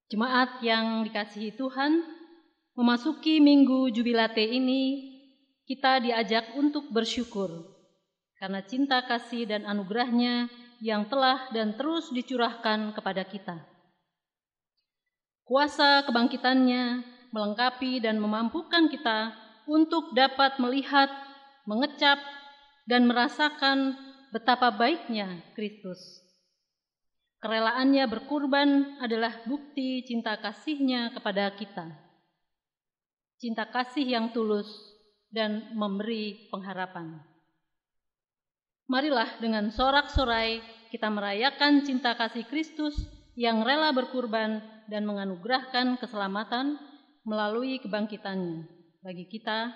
Jemaat yang dikasihi Tuhan, memasuki Minggu Jubilate ini, kita diajak untuk bersyukur karena cinta kasih dan anugerah-Nya yang telah dan terus dicurahkan kepada kita. Kuasa kebangkitan-Nya melengkapi dan memampukan kita untuk dapat melihat, mengecap, dan merasakan betapa baiknya Kristus. Kerelaannya berkurban adalah bukti cinta kasih-Nya kepada kita. Cinta kasih yang tulus dan memberi pengharapan. Marilah dengan sorak-sorai kita merayakan cinta kasih Kristus yang rela berkurban dan menganugerahkan keselamatan melalui kebangkitan-Nya bagi kita.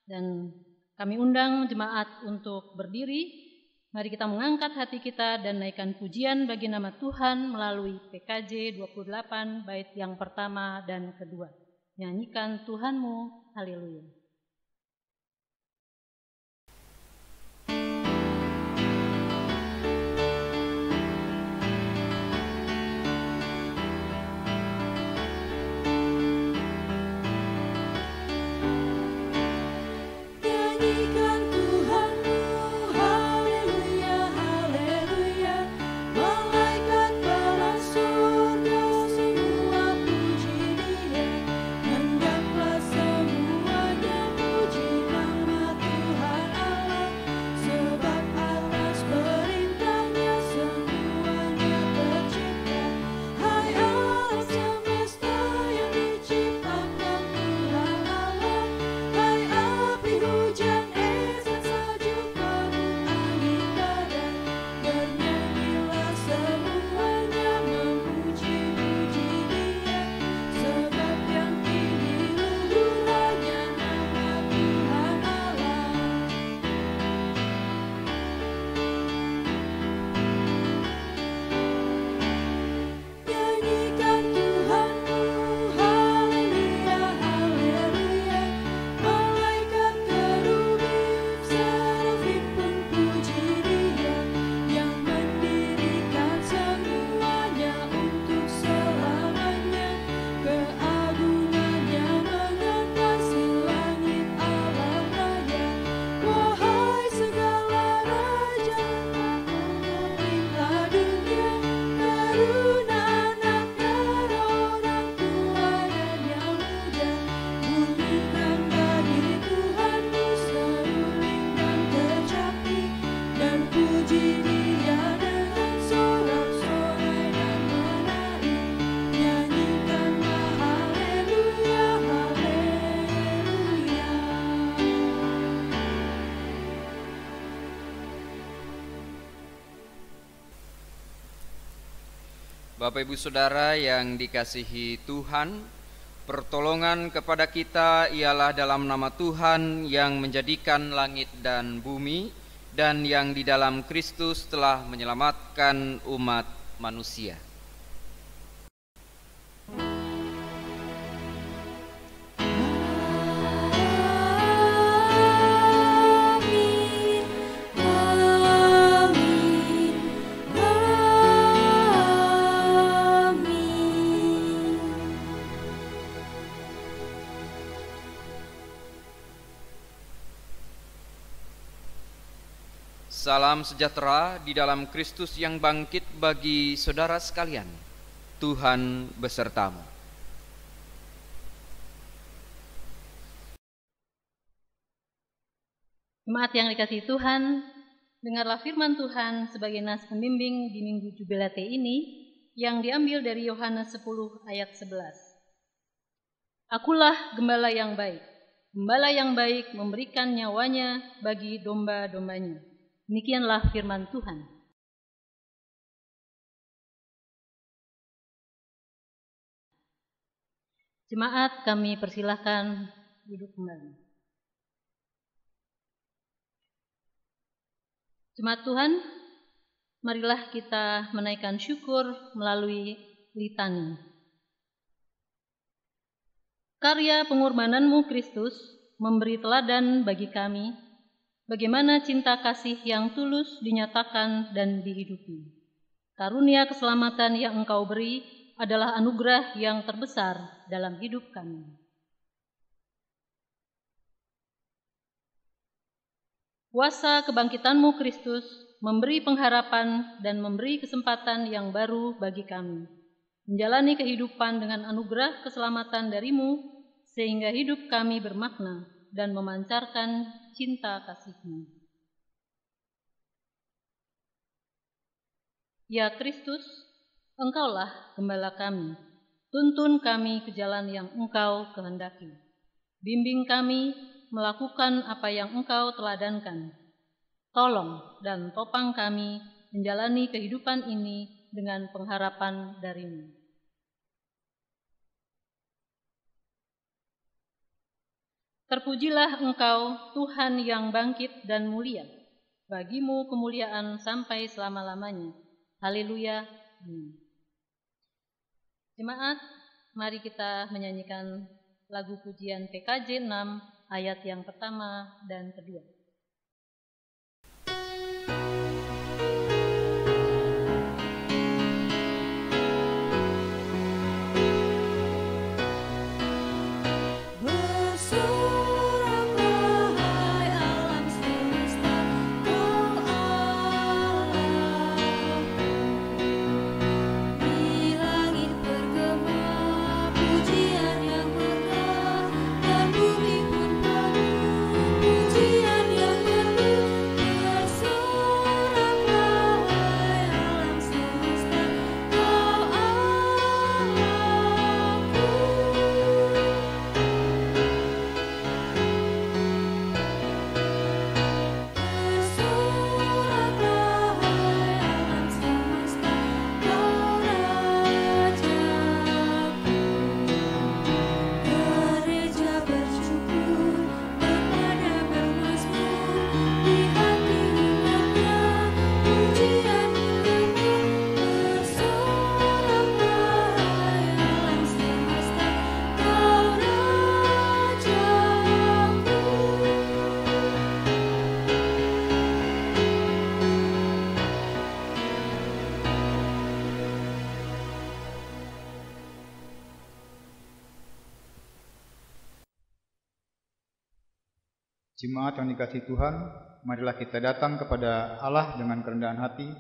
Dan kami undang jemaat untuk berdiri. Mari kita mengangkat hati kita dan naikkan pujian bagi nama Tuhan melalui PKJ 28 bait yang pertama dan kedua. Nyanyikan Tuhanmu, haleluya. Bapak Ibu Saudara yang dikasihi Tuhan, pertolongan kepada kita ialah dalam nama Tuhan yang menjadikan langit dan bumi dan yang di dalam Kristus telah menyelamatkan umat manusia. Salam sejahtera di dalam Kristus yang bangkit bagi saudara sekalian. Tuhan besertamu. Jemaat yang dikasihi Tuhan, dengarlah firman Tuhan sebagai nas pembimbing di Minggu Jubilate ini yang diambil dari Yohanes 10 ayat 11. Akulah gembala yang baik. Gembala yang baik memberikan nyawanya bagi domba-dombanya. Demikianlah firman Tuhan. Jemaat, kami persilahkan duduk kembali. Jemaat Tuhan, marilah kita menaikkan syukur melalui litani. Karya pengorbanan-Mu Kristus memberi teladan bagi kami bagaimana cinta kasih yang tulus dinyatakan dan dihidupi. Karunia keselamatan yang Engkau beri adalah anugerah yang terbesar dalam hidup kami. Kuasa kebangkitan-Mu Kristus memberi pengharapan dan memberi kesempatan yang baru bagi kami, menjalani kehidupan dengan anugerah keselamatan dari-Mu, sehingga hidup kami bermakna dan memancarkan cinta kasih-Mu. Ya Kristus, Engkaulah gembala kami, tuntun kami ke jalan yang Engkau kehendaki. Bimbing kami melakukan apa yang Engkau teladankan. Tolong dan topang kami menjalani kehidupan ini dengan pengharapan dari-Mu. Terpujilah Engkau, Tuhan yang bangkit dan mulia. Bagi-Mu kemuliaan sampai selama-lamanya. Haleluya. Jemaat, mari kita menyanyikan lagu pujian PKJ 6 ayat yang pertama dan kedua. Jemaat yang dikasihi Tuhan, marilah kita datang kepada Allah dengan kerendahan hati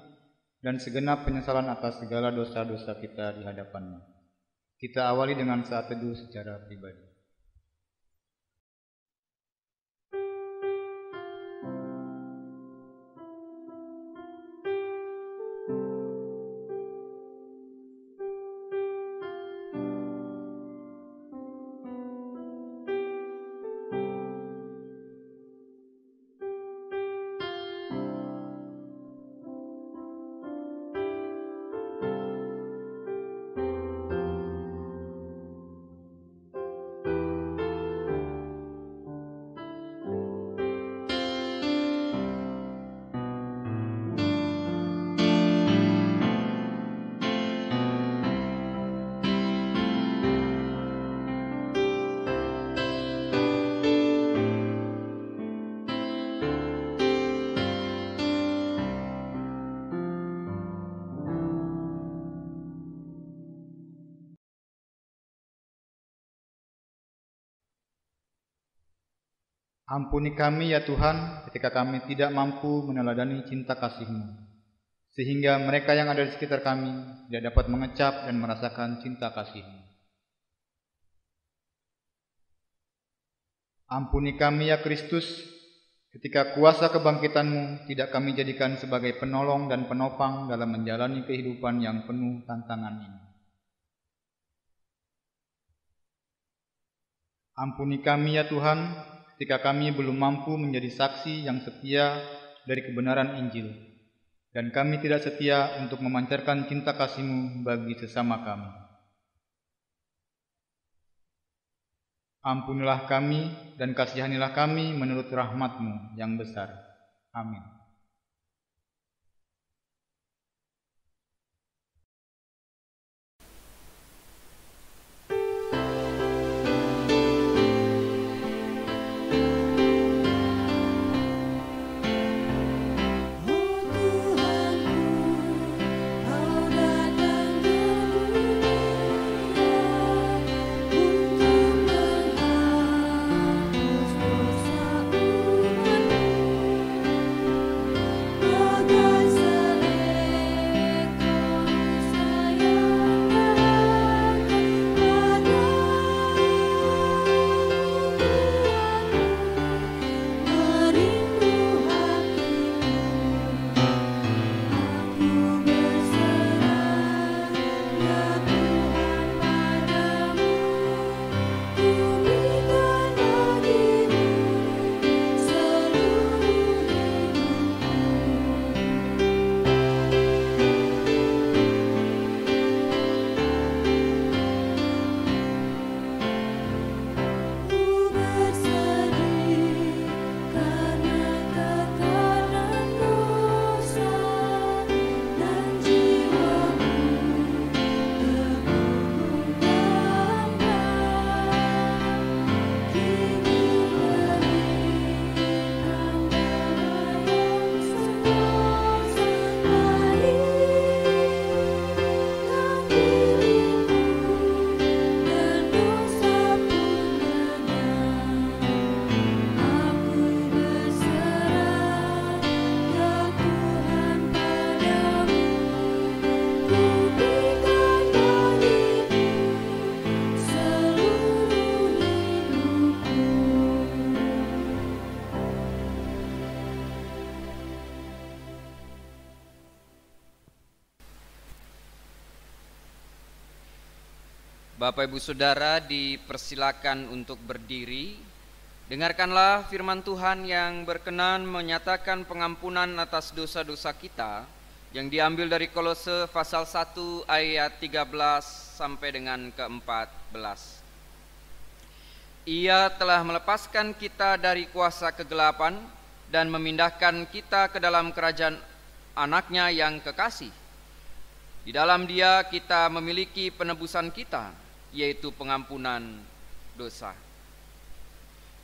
dan segenap penyesalan atas segala dosa-dosa kita di hadapan-Nya. Kita awali dengan saat teduh secara pribadi. Ampuni kami ya Tuhan ketika kami tidak mampu meneladani cinta kasih-Mu, sehingga mereka yang ada di sekitar kami tidak dapat mengecap dan merasakan cinta kasih-Mu. Ampuni kami ya Kristus ketika kuasa kebangkitan-Mu tidak kami jadikan sebagai penolong dan penopang dalam menjalani kehidupan yang penuh tantangan ini. Ampuni kami ya Tuhan ketika kami belum mampu menjadi saksi yang setia dari kebenaran Injil, dan kami tidak setia untuk memancarkan cinta kasih-Mu bagi sesama kami. Ampunilah kami dan kasihanilah kami menurut rahmat-Mu yang besar. Amin. Oh Tuhanku, Kau datang ke bumi. Bapak Ibu Saudara dipersilakan untuk berdiri. Dengarkanlah firman Tuhan yang berkenan menyatakan pengampunan atas dosa-dosa kita yang diambil dari Kolose pasal 1 ayat 13 sampai dengan ke-14. Ia telah melepaskan kita dari kuasa kegelapan dan memindahkan kita ke dalam kerajaan anaknya yang kekasih. Di dalam Dia kita memiliki penebusan kita, yaitu pengampunan dosa.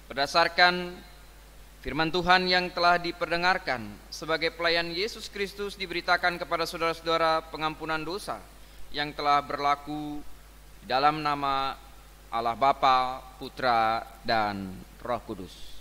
Berdasarkan firman Tuhan yang telah diperdengarkan, sebagai pelayan Yesus Kristus diberitakan kepada saudara-saudara pengampunan dosa yang telah berlaku dalam nama Allah Bapa, Putra, dan Roh Kudus.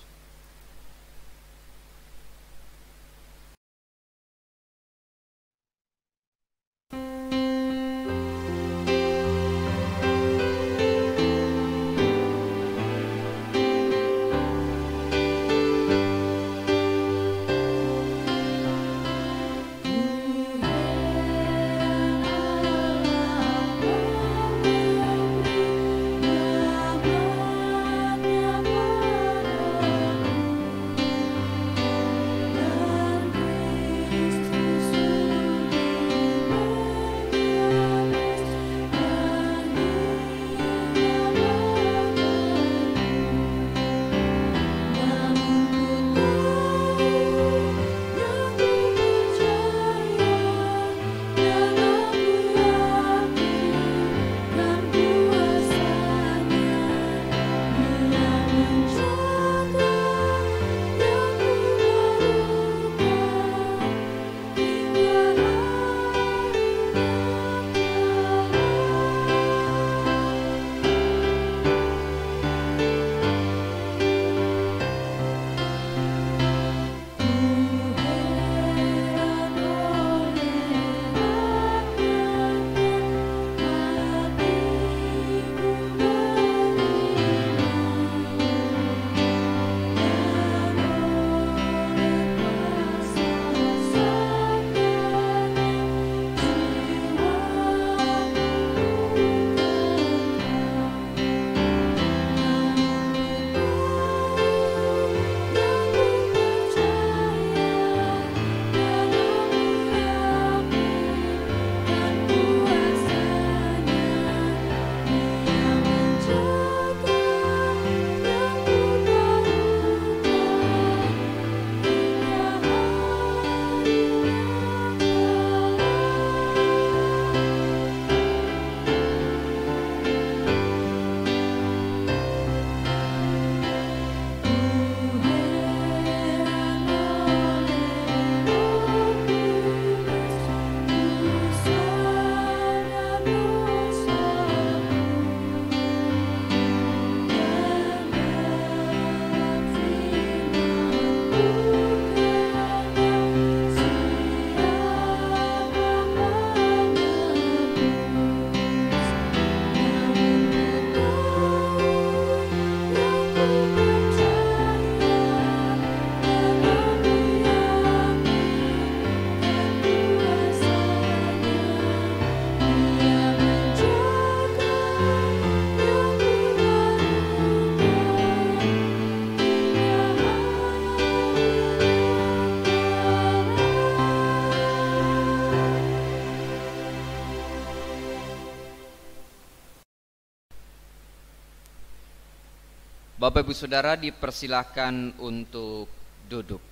Bapak Ibu Saudara dipersilahkan untuk duduk.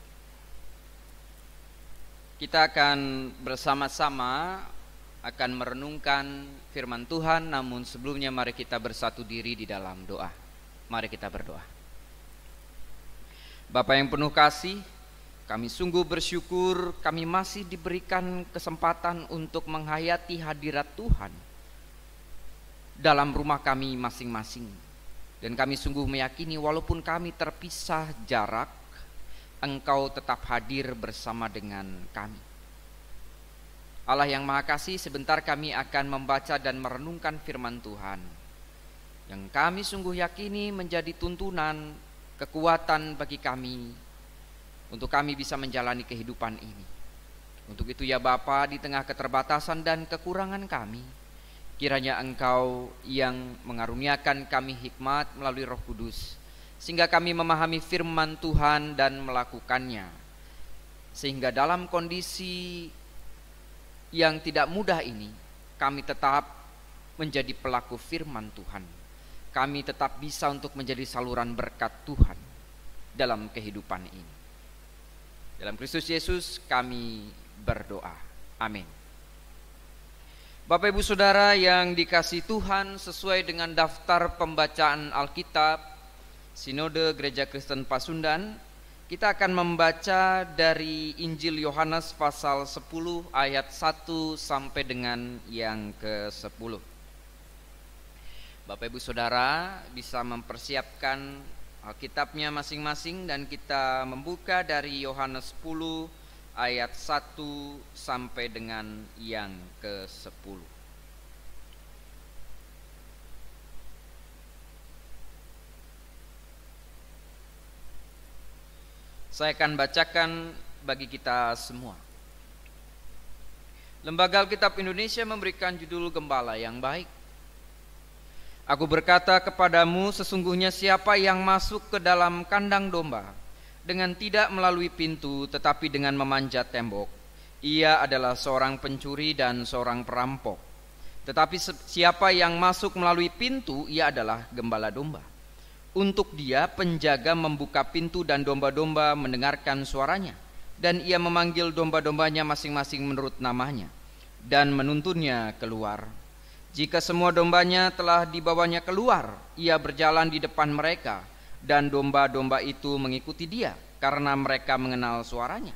Kita akan bersama-sama akan merenungkan firman Tuhan, namun sebelumnya mari kita bersatu diri di dalam doa. Mari kita berdoa. Bapa yang penuh kasih, kami sungguh bersyukur kami masih diberikan kesempatan untuk menghayati hadirat Tuhan dalam rumah kami masing-masing. Dan kami sungguh meyakini walaupun kami terpisah jarak, Engkau tetap hadir bersama dengan kami. Allah yang Maha Kasih, sebentar kami akan membaca dan merenungkan firman Tuhan yang kami sungguh yakini menjadi tuntunan, kekuatan bagi kami untuk kami bisa menjalani kehidupan ini. Untuk itu ya Bapa, di tengah keterbatasan dan kekurangan kami Kiranya Engkau yang mengaruniakan kami hikmat melalui Roh Kudus, sehingga kami memahami firman Tuhan dan melakukannya. Sehingga dalam kondisi yang tidak mudah ini, kami tetap menjadi pelaku firman Tuhan. Kami tetap bisa untuk menjadi saluran berkat Tuhan dalam kehidupan ini. Dalam Kristus Yesus kami berdoa. Amin. Bapak Ibu Saudara yang dikasihi Tuhan, sesuai dengan daftar pembacaan Alkitab Sinode Gereja Kristen Pasundan, kita akan membaca dari Injil Yohanes pasal 10 ayat 1 sampai dengan yang ke-10. Bapak Ibu Saudara bisa mempersiapkan Alkitabnya masing-masing dan kita membuka dari Yohanes 10 ayat 1 sampai dengan yang ke-10. Saya akan bacakan bagi kita semua. Lembaga Alkitab Indonesia memberikan judul Gembala yang Baik. Aku berkata kepadamu, sesungguhnya siapa yang masuk ke dalam kandang domba dengan tidak melalui pintu tetapi dengan memanjat tembok, ia adalah seorang pencuri dan seorang perampok. Tetapi siapa yang masuk melalui pintu, ia adalah gembala domba. Untuk dia penjaga membuka pintu dan domba-domba mendengarkan suaranya, dan ia memanggil domba-dombanya masing-masing menurut namanya dan menuntunnya keluar. Jika semua dombanya telah dibawanya keluar, ia berjalan di depan mereka, dan domba-domba itu mengikuti dia karena mereka mengenal suaranya.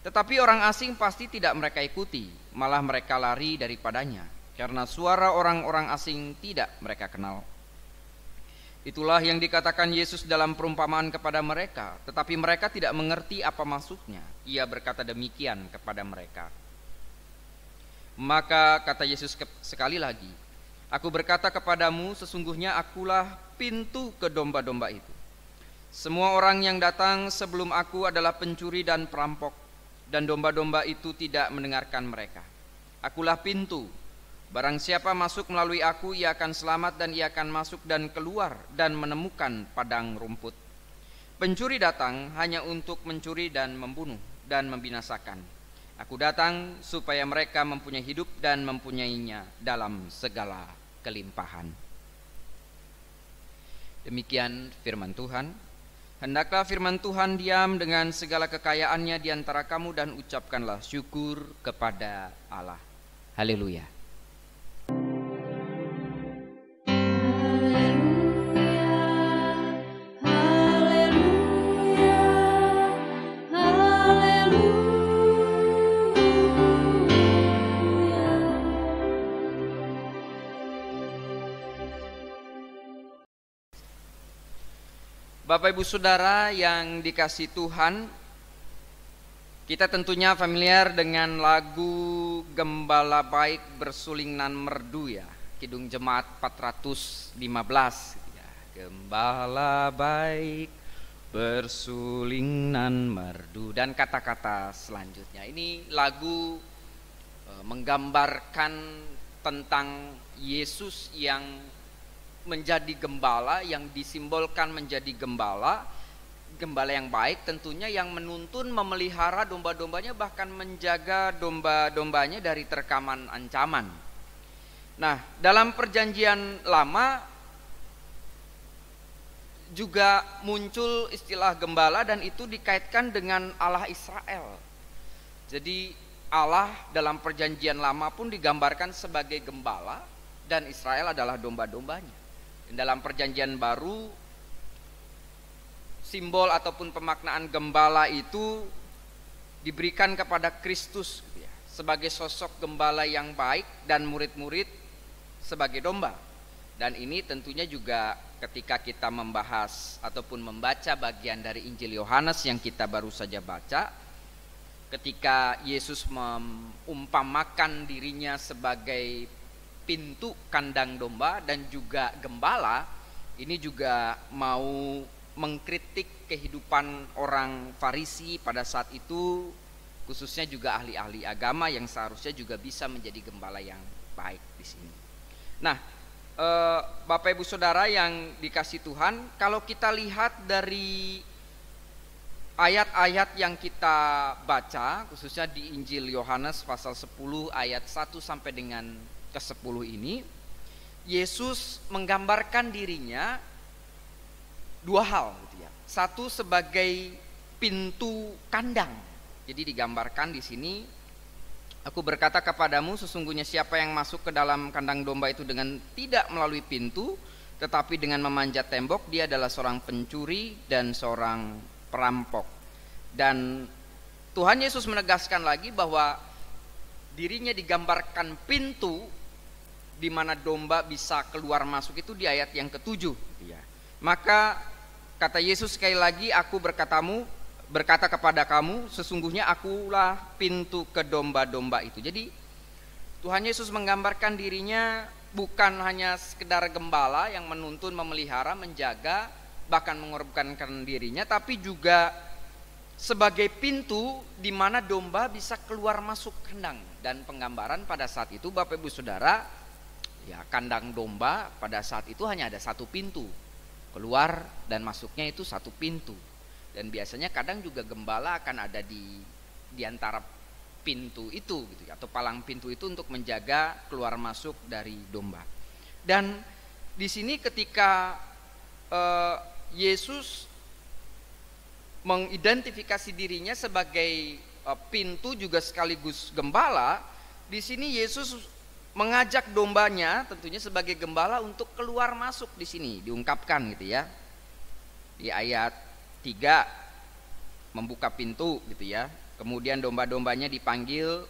Tetapi orang asing pasti tidak mereka ikuti, malah mereka lari daripadanya karena suara orang-orang asing tidak mereka kenal. Itulah yang dikatakan Yesus dalam perumpamaan kepada mereka, tetapi mereka tidak mengerti apa maksudnya. Ia berkata demikian kepada mereka. Maka kata Yesus sekali lagi, aku berkata kepadamu, sesungguhnya akulah pintu ke domba-domba itu. Semua orang yang datang sebelum aku adalah pencuri dan perampok, dan domba-domba itu tidak mendengarkan mereka. Akulah pintu. Barang siapa masuk melalui aku, ia akan selamat dan ia akan masuk dan keluar dan menemukan padang rumput. Pencuri datang hanya untuk mencuri dan membunuh dan membinasakan. Aku datang supaya mereka mempunyai hidup dan mempunyainya dalam segala kelimpahan. Demikian firman Tuhan. Hendaklah firman Tuhan diam dengan segala kekayaannya di antara kamu dan ucapkanlah syukur kepada Allah. Haleluya. Bapak Ibu Saudara yang dikasihi Tuhan, kita tentunya familiar dengan lagu Gembala Baik Bersuling Nan Merdu ya, Kidung Jemaat 415 ya. Gembala baik bersuling nan merdu, dan kata-kata selanjutnya. Ini lagu menggambarkan tentang Yesus yang menjadi gembala, yang disimbolkan menjadi gembala yang baik tentunya, yang menuntun, memelihara domba-dombanya, bahkan menjaga domba-dombanya dari terkaman ancaman. Nah, dalam perjanjian lama juga muncul istilah gembala, dan itu dikaitkan dengan Allah Israel. Jadi Allah dalam perjanjian lama pun digambarkan sebagai gembala, dan Israel adalah domba-dombanya. Dalam perjanjian baru, simbol ataupun pemaknaan gembala itu diberikan kepada Kristus sebagai sosok gembala yang baik dan murid-murid sebagai domba. Dan ini tentunya juga ketika kita membahas ataupun membaca bagian dari Injil Yohanes yang kita baru saja baca, ketika Yesus mengumpamakan dirinya sebagai pintu kandang domba dan juga gembala, ini juga mau mengkritik kehidupan orang Farisi pada saat itu, khususnya juga ahli-ahli agama yang seharusnya juga bisa menjadi gembala yang baik di sini. Nah, Bapak Ibu Saudara yang dikasih Tuhan, kalau kita lihat dari ayat-ayat yang kita baca, khususnya di Injil Yohanes pasal 10 ayat 1 sampai dengan ke-10 ini, Yesus menggambarkan dirinya dua hal gitu ya. Satu sebagai pintu kandang. Jadi digambarkan di sini, aku berkata kepadamu, sesungguhnya siapa yang masuk ke dalam kandang domba itu dengan tidak melalui pintu, tetapi dengan memanjat tembok, dia adalah seorang pencuri dan seorang perampok. Dan Tuhan Yesus menegaskan lagi bahwa dirinya digambarkan pintu di mana domba bisa keluar masuk itu di ayat yang ke-7. Maka kata Yesus sekali lagi, aku berkata kepada kamu, sesungguhnya akulah pintu ke domba-domba itu. Jadi Tuhan Yesus menggambarkan dirinya bukan hanya sekedar gembala yang menuntun, memelihara, menjaga, bahkan mengorbankan dirinya, tapi juga sebagai pintu di mana domba bisa keluar masuk kandang. Dan penggambaran pada saat itu Bapak Ibu Saudara, ya kandang domba pada saat itu hanya ada satu pintu. Keluar dan masuknya itu satu pintu. Dan biasanya kadang juga gembala akan ada di antara pintu itu gitu, atau palang pintu itu untuk menjaga keluar masuk dari domba. Dan di sini ketika Yesus mengidentifikasi dirinya sebagai pintu juga sekaligus gembala, di sini Yesus mengajak dombanya tentunya sebagai gembala untuk keluar masuk. Di sini diungkapkan gitu ya. Di ayat 3 membuka pintu gitu ya. Kemudian domba-dombanya dipanggil,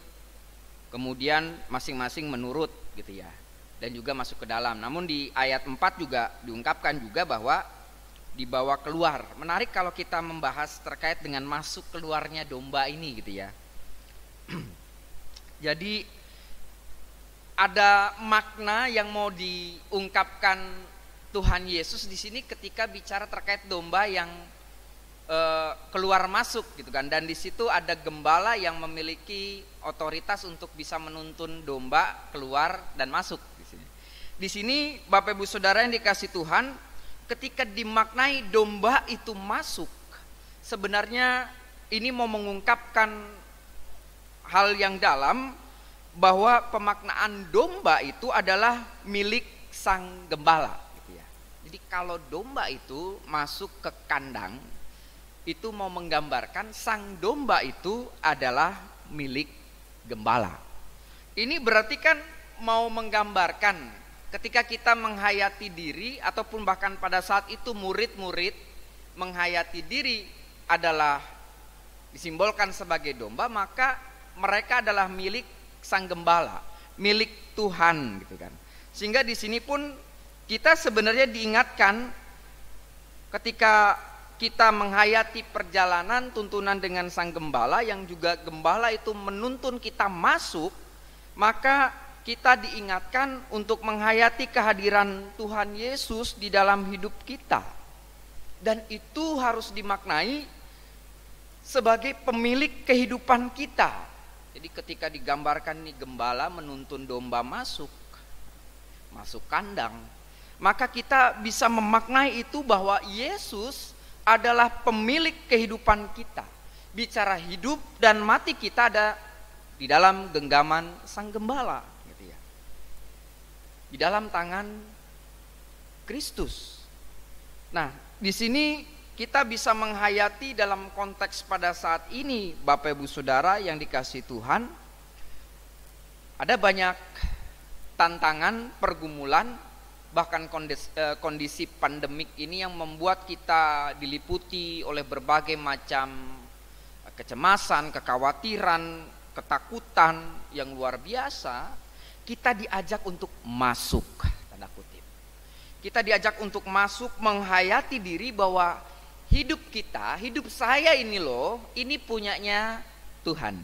kemudian masing-masing menurut gitu ya. Dan juga masuk ke dalam. Namun di ayat 4 juga diungkapkan juga bahwa dibawa keluar. Menarik kalau kita membahas terkait dengan masuk keluarnya domba ini gitu ya. Jadi ada makna yang mau diungkapkan Tuhan Yesus di sini ketika bicara terkait domba yang keluar masuk gitu kan. Dan di situ ada gembala yang memiliki otoritas untuk bisa menuntun domba keluar dan masuk di sini. Di sini Bapak Ibu Saudara yang dikasih Tuhan, ketika dimaknai domba itu masuk, sebenarnya ini mau mengungkapkan hal yang dalam, bahwa pemaknaan domba itu adalah milik sang gembala gitu ya. Jadi kalau domba itu masuk ke kandang, itu mau menggambarkan sang domba itu adalah milik gembala. Ini berarti kan mau menggambarkan ketika kita menghayati diri, ataupun bahkan pada saat itu murid-murid menghayati diri adalah disimbolkan sebagai domba, maka mereka adalah milik sang gembala, milik Tuhan gitu kan. Sehingga di sini pun kita sebenarnya diingatkan ketika kita menghayati perjalanan tuntunan dengan sang gembala, yang juga gembala itu menuntun kita masuk, maka kita diingatkan untuk menghayati kehadiran Tuhan Yesus di dalam hidup kita. Dan itu harus dimaknai sebagai pemilik kehidupan kita. Jadi ketika digambarkan nih gembala menuntun domba masuk kandang, maka kita bisa memaknai itu bahwa Yesus adalah pemilik kehidupan kita. Bicara hidup dan mati kita ada di dalam genggaman sang gembala gitu ya. Di dalam tangan Kristus. Nah, di sini kita bisa menghayati dalam konteks pada saat ini, Bapak Ibu Saudara yang dikasihi Tuhan, ada banyak tantangan, pergumulan, bahkan kondisi pandemik ini yang membuat kita diliputi oleh berbagai macam kecemasan, kekhawatiran, ketakutan yang luar biasa. Kita diajak untuk masuk, tanda kutip. Kita diajak untuk masuk menghayati diri bahwa hidup kita, hidup saya ini loh, ini punyanya Tuhan,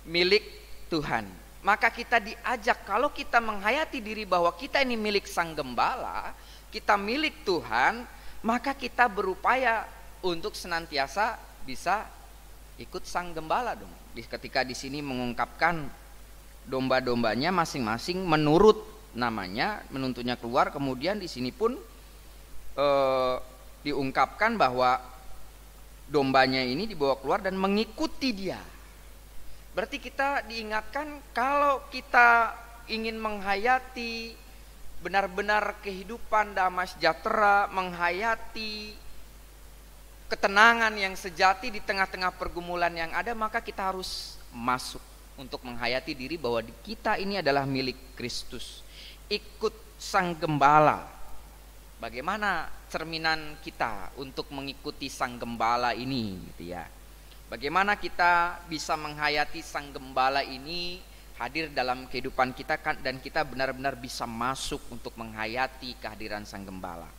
milik Tuhan. Maka kita diajak, kalau kita menghayati diri bahwa kita ini milik sang gembala, kita milik Tuhan, maka kita berupaya untuk senantiasa bisa ikut sang gembala dong. Ketika di sini mengungkapkan domba-dombanya masing-masing menurut namanya, menuntutnya keluar. Kemudian di sini pun diungkapkan bahwa dombanya ini dibawa keluar dan mengikuti dia. Berarti kita diingatkan kalau kita ingin menghayati benar-benar kehidupan damai sejahtera, menghayati ketenangan yang sejati di tengah-tengah pergumulan yang ada, maka kita harus masuk untuk menghayati diri bahwa kita ini adalah milik Kristus. Ikut Sang Gembala. Bagaimana cerminan kita untuk mengikuti Sang Gembala ini, gitu ya. Bagaimana kita bisa menghayati Sang Gembala ini hadir dalam kehidupan kita dan kita benar-benar bisa masuk untuk menghayati kehadiran Sang Gembala.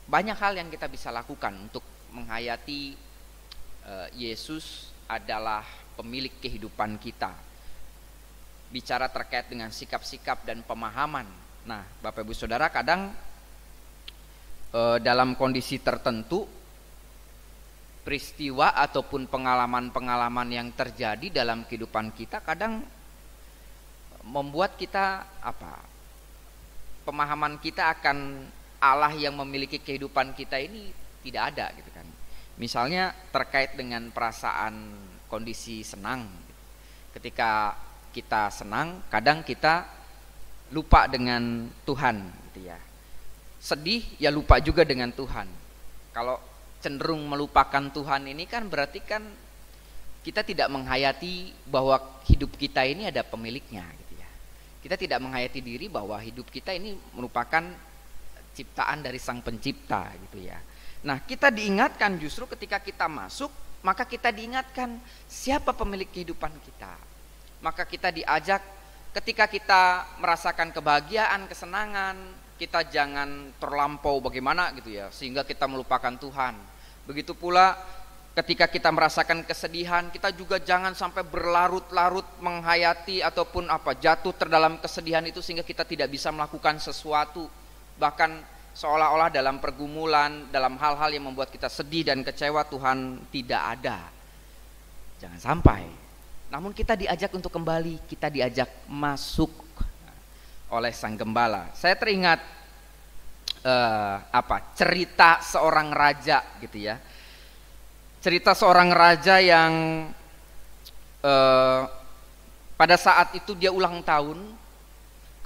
Banyak hal yang kita bisa lakukan untuk menghayati Yesus adalah pemilik kehidupan kita. Bicara terkait dengan sikap-sikap dan pemahaman. Nah, Bapak Ibu Saudara, kadang dalam kondisi tertentu peristiwa ataupun pengalaman-pengalaman yang terjadi dalam kehidupan kita kadang membuat kita pemahaman kita akan Allah yang memiliki kehidupan kita ini tidak ada, gitu kan. Misalnya terkait dengan perasaan kondisi senang. Ketika kita senang, kadang kita lupa dengan Tuhan, gitu ya. Sedih ya lupa juga dengan Tuhan. Kalau cenderung melupakan Tuhan ini kan berarti kan kita tidak menghayati bahwa hidup kita ini ada pemiliknya, gitu ya. Kita tidak menghayati diri bahwa hidup kita ini merupakan ciptaan dari Sang Pencipta, gitu ya. Nah, kita diingatkan justru ketika kita masuk, maka kita diingatkan siapa pemilik kehidupan kita. Maka kita diajak ketika kita merasakan kebahagiaan, kesenangan, kita jangan terlampau bagaimana, gitu ya, sehingga kita melupakan Tuhan. Begitu pula ketika kita merasakan kesedihan, kita juga jangan sampai berlarut-larut menghayati ataupun jatuh terdalam kesedihan itu sehingga kita tidak bisa melakukan sesuatu, bahkan seolah-olah dalam pergumulan, dalam hal-hal yang membuat kita sedih dan kecewa, Tuhan tidak ada. Jangan sampai. Namun kita diajak untuk kembali, kita diajak masuk oleh Sang Gembala. Saya teringat cerita seorang raja, gitu ya. Cerita seorang raja yang pada saat itu dia ulang tahun.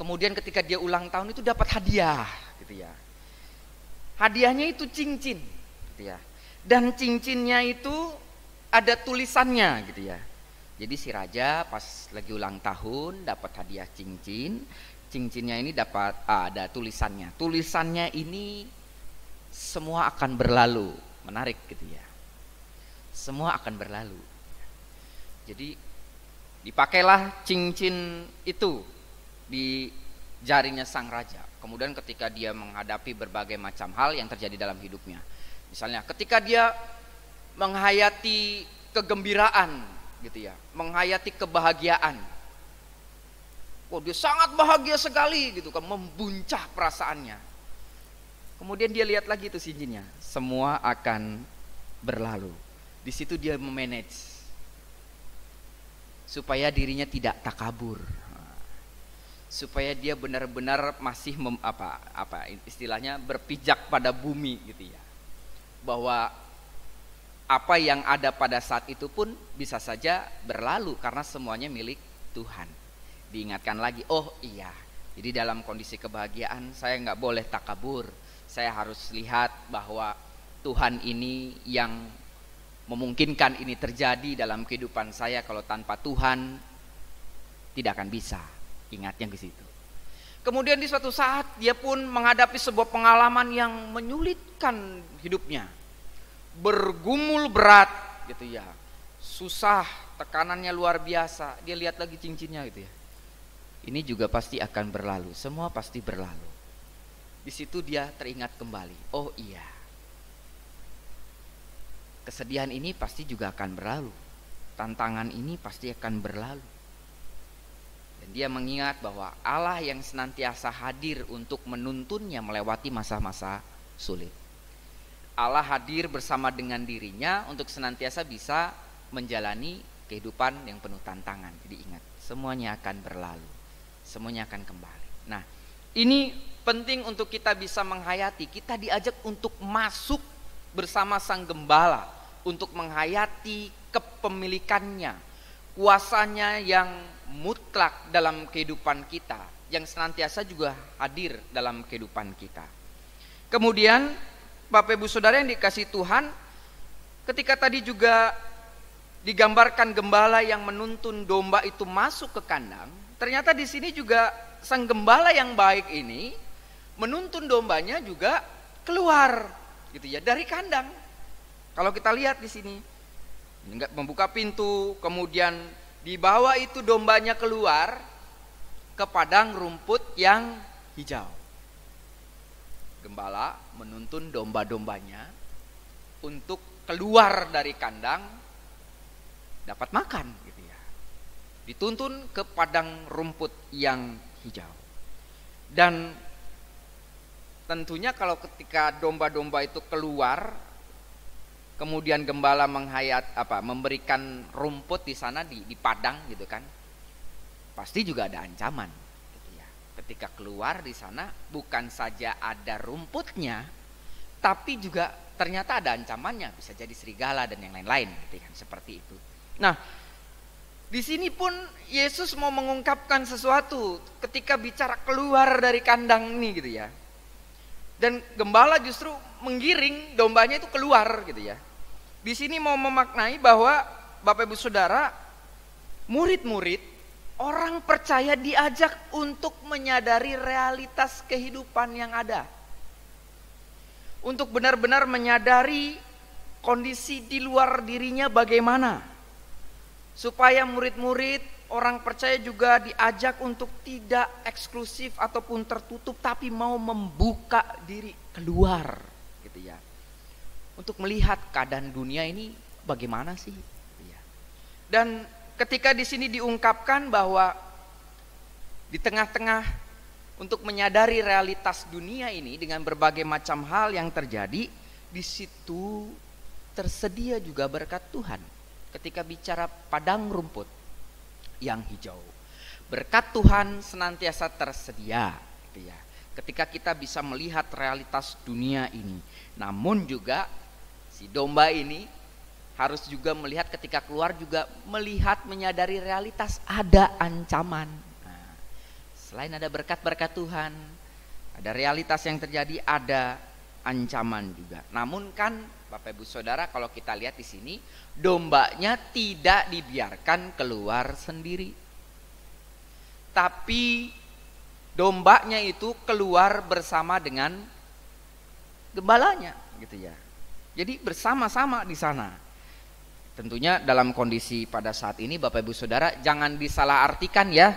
Kemudian ketika dia ulang tahun itu dapat hadiah, gitu ya. Hadiahnya itu cincin, gitu ya. Dan cincinnya itu ada tulisannya, gitu ya. Jadi si raja pas lagi ulang tahun dapat hadiah cincin. Cincinnya ini dapat ada tulisannya. Tulisannya ini semua akan berlalu. Menarik, gitu ya. Semua akan berlalu. Jadi dipakailah cincin itu di jarinya sang raja. Kemudian ketika dia menghadapi berbagai macam hal yang terjadi dalam hidupnya, misalnya ketika dia menghayati kegembiraan, gitu ya, menghayati kebahagiaan, dia sangat bahagia sekali, gitu kan, membuncah perasaannya. Kemudian dia lihat lagi itu cincinnya, semua akan berlalu. Di situ dia memanage supaya dirinya tidak takabur, supaya dia benar-benar masih istilahnya berpijak pada bumi, gitu ya, bahwa apa yang ada pada saat itu pun bisa saja berlalu karena semuanya milik Tuhan. Diingatkan lagi, oh iya, jadi dalam kondisi kebahagiaan saya nggak boleh takabur, saya harus lihat bahwa Tuhan ini yang memungkinkan ini terjadi dalam kehidupan saya. Kalau tanpa Tuhan tidak akan bisa. Ingatnya ke situ. Kemudian di suatu saat dia pun menghadapi sebuah pengalaman yang menyulitkan hidupnya, bergumul berat, gitu ya, susah, tekanannya luar biasa. Dia lihat lagi cincinnya, gitu ya. Ini juga pasti akan berlalu, semua pasti berlalu. Di situ dia teringat kembali, oh iya, kesedihan ini pasti juga akan berlalu, tantangan ini pasti akan berlalu. Dan dia mengingat bahwa Allah yang senantiasa hadir untuk menuntunnya melewati masa-masa sulit. Allah hadir bersama dengan dirinya untuk senantiasa bisa menjalani kehidupan yang penuh tantangan. Jadi ingat, semuanya akan berlalu, semuanya akan kembali. Nah, ini penting untuk kita bisa menghayati. Kita diajak untuk masuk bersama Sang Gembala, untuk menghayati kepemilikannya, kuasanya yang mutlak dalam kehidupan kita, yang senantiasa juga hadir dalam kehidupan kita. Kemudian Bapak Ibu Saudara yang dikasihi Tuhan, ketika tadi juga digambarkan gembala yang menuntun domba itu masuk ke kandang, ternyata di sini juga sang gembala yang baik ini menuntun dombanya juga keluar gitu ya dari kandang. Kalau kita lihat di sini, enggak membuka pintu, kemudian dibawa itu dombanya keluar ke padang rumput yang hijau. Gembala menuntun domba-dombanya untuk keluar dari kandang dapat makan gitu ya. Dituntun ke padang rumput yang hijau. Dan tentunya kalau ketika domba-domba itu keluar, kemudian gembala memberikan rumput di sana di padang gitu kan, pasti juga ada ancaman gitu ya. Ketika keluar di sana bukan saja ada rumputnya, tapi juga ternyata ada ancamannya, bisa jadi serigala dan yang lain-lain gitu kan, seperti itu. Nah, di sini pun Yesus mau mengungkapkan sesuatu ketika bicara keluar dari kandang ini gitu ya. Dan gembala justru menggiring dombanya itu keluar gitu ya. Di sini mau memaknai bahwa Bapak Ibu Saudara, murid-murid, orang percaya diajak untuk menyadari realitas kehidupan yang ada. Untuk benar-benar menyadari kondisi di luar dirinya bagaimana. Supaya murid-murid, orang percaya juga diajak untuk tidak eksklusif ataupun tertutup, tapi mau membuka diri keluar gitu ya. Untuk melihat keadaan dunia ini bagaimana sih? Dan ketika di sini diungkapkan bahwa di tengah-tengah untuk menyadari realitas dunia ini dengan berbagai macam hal yang terjadi, di situ tersedia juga berkat Tuhan. Ketika bicara padang rumput yang hijau, berkat Tuhan senantiasa tersedia gitu ya. Ketika kita bisa melihat realitas dunia ini, namun juga si domba ini harus juga melihat ketika keluar juga melihat menyadari realitas ada ancaman. Nah, selain ada berkat-berkat Tuhan, ada realitas yang terjadi, ada ancaman juga. Namun kan Bapak Ibu Saudara, kalau kita lihat di sini, dombanya tidak dibiarkan keluar sendiri. Tapi dombanya itu keluar bersama dengan gembalanya gitu ya. Jadi bersama-sama di sana. Tentunya dalam kondisi pada saat ini Bapak Ibu Saudara jangan disalahartikan ya.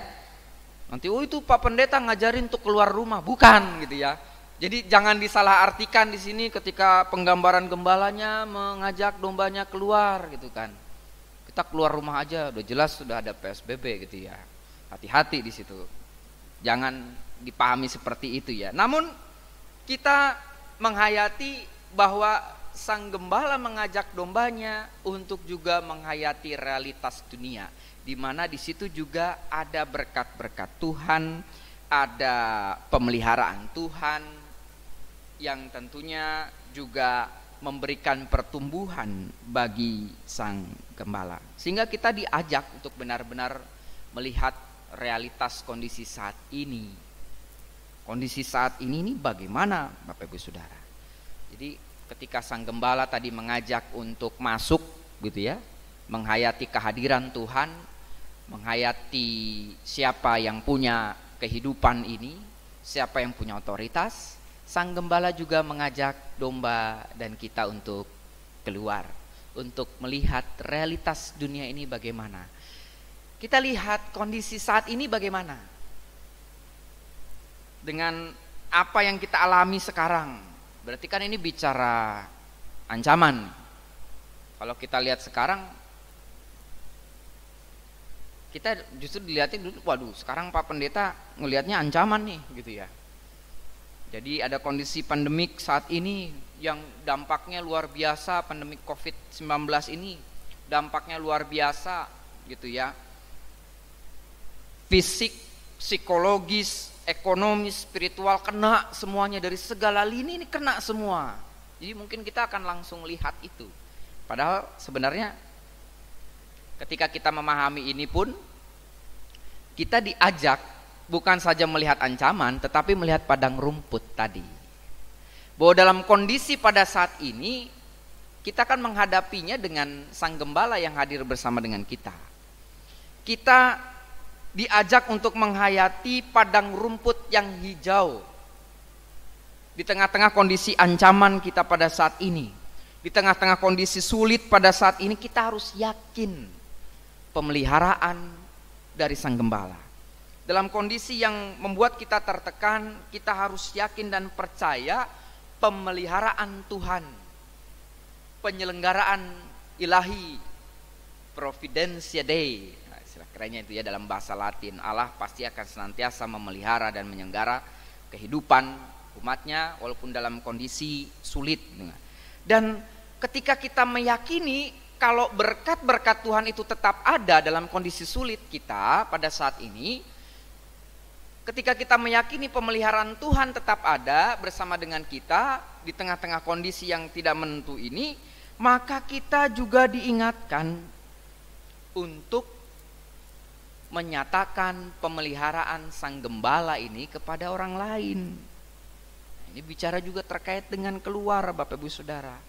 Nanti itu Pak Pendeta ngajarin untuk keluar rumah, bukan gitu ya. Jadi jangan disalahartikan di sini ketika penggambaran gembalanya mengajak dombanya keluar gitu kan. Kita keluar rumah aja udah jelas sudah ada PSBB gitu ya. Hati-hati di situ. Jangan dipahami seperti itu ya. Namun kita menghayati bahwa sang gembala mengajak dombanya untuk juga menghayati realitas dunia, di mana di situ juga ada berkat-berkat Tuhan, ada pemeliharaan Tuhan yang tentunya juga memberikan pertumbuhan bagi sang gembala. Sehingga kita diajak untuk benar-benar melihat realitas kondisi saat ini. Kondisi saat ini bagaimana Bapak Ibu Saudara? Jadi ketika sang gembala tadi mengajak untuk masuk gitu ya, menghayati kehadiran Tuhan, menghayati siapa yang punya kehidupan ini, siapa yang punya otoritas, sang gembala juga mengajak domba dan kita untuk keluar, untuk melihat realitas dunia ini bagaimana. Kita lihat kondisi saat ini bagaimana dengan apa yang kita alami sekarang. Berarti kan ini bicara ancaman. Kalau kita lihat sekarang, kita justru dilihatin dulu, waduh sekarang Pak Pendeta ngelihatnya ancaman nih gitu ya. Jadi ada kondisi pandemik saat ini yang dampaknya luar biasa, pandemik COVID-19 ini dampaknya luar biasa gitu ya. Fisik, psikologis, ekonomi, spiritual, kena semuanya, dari segala lini ini kena semua. Jadi mungkin kita akan langsung lihat itu. Padahal sebenarnya ketika kita memahami ini pun, kita diajak bukan saja melihat ancaman, tetapi melihat padang rumput tadi. Bahwa dalam kondisi pada saat ini, kita akan menghadapinya dengan Sang Gembala yang hadir bersama dengan kita. Kita diajak untuk menghayati padang rumput yang hijau. Di tengah-tengah kondisi ancaman kita pada saat ini, di tengah-tengah kondisi sulit pada saat ini, kita harus yakin pemeliharaan dari Sang Gembala. Dalam kondisi yang membuat kita tertekan, kita harus yakin dan percaya pemeliharaan Tuhan, penyelenggaraan ilahi, Providentia Dei. Nah, istilah kerennya itu ya dalam bahasa Latin. Allah pasti akan senantiasa memelihara dan menyelenggara kehidupan umatnya walaupun dalam kondisi sulit. Dan ketika kita meyakini kalau berkat-berkat Tuhan itu tetap ada dalam kondisi sulit kita pada saat ini, ketika kita meyakini pemeliharaan Tuhan tetap ada bersama dengan kita di tengah-tengah kondisi yang tidak menentu ini, maka kita juga diingatkan untuk menyatakan pemeliharaan Sang Gembala ini kepada orang lain. Ini bicara juga terkait dengan keluar, Bapak Ibu Saudara.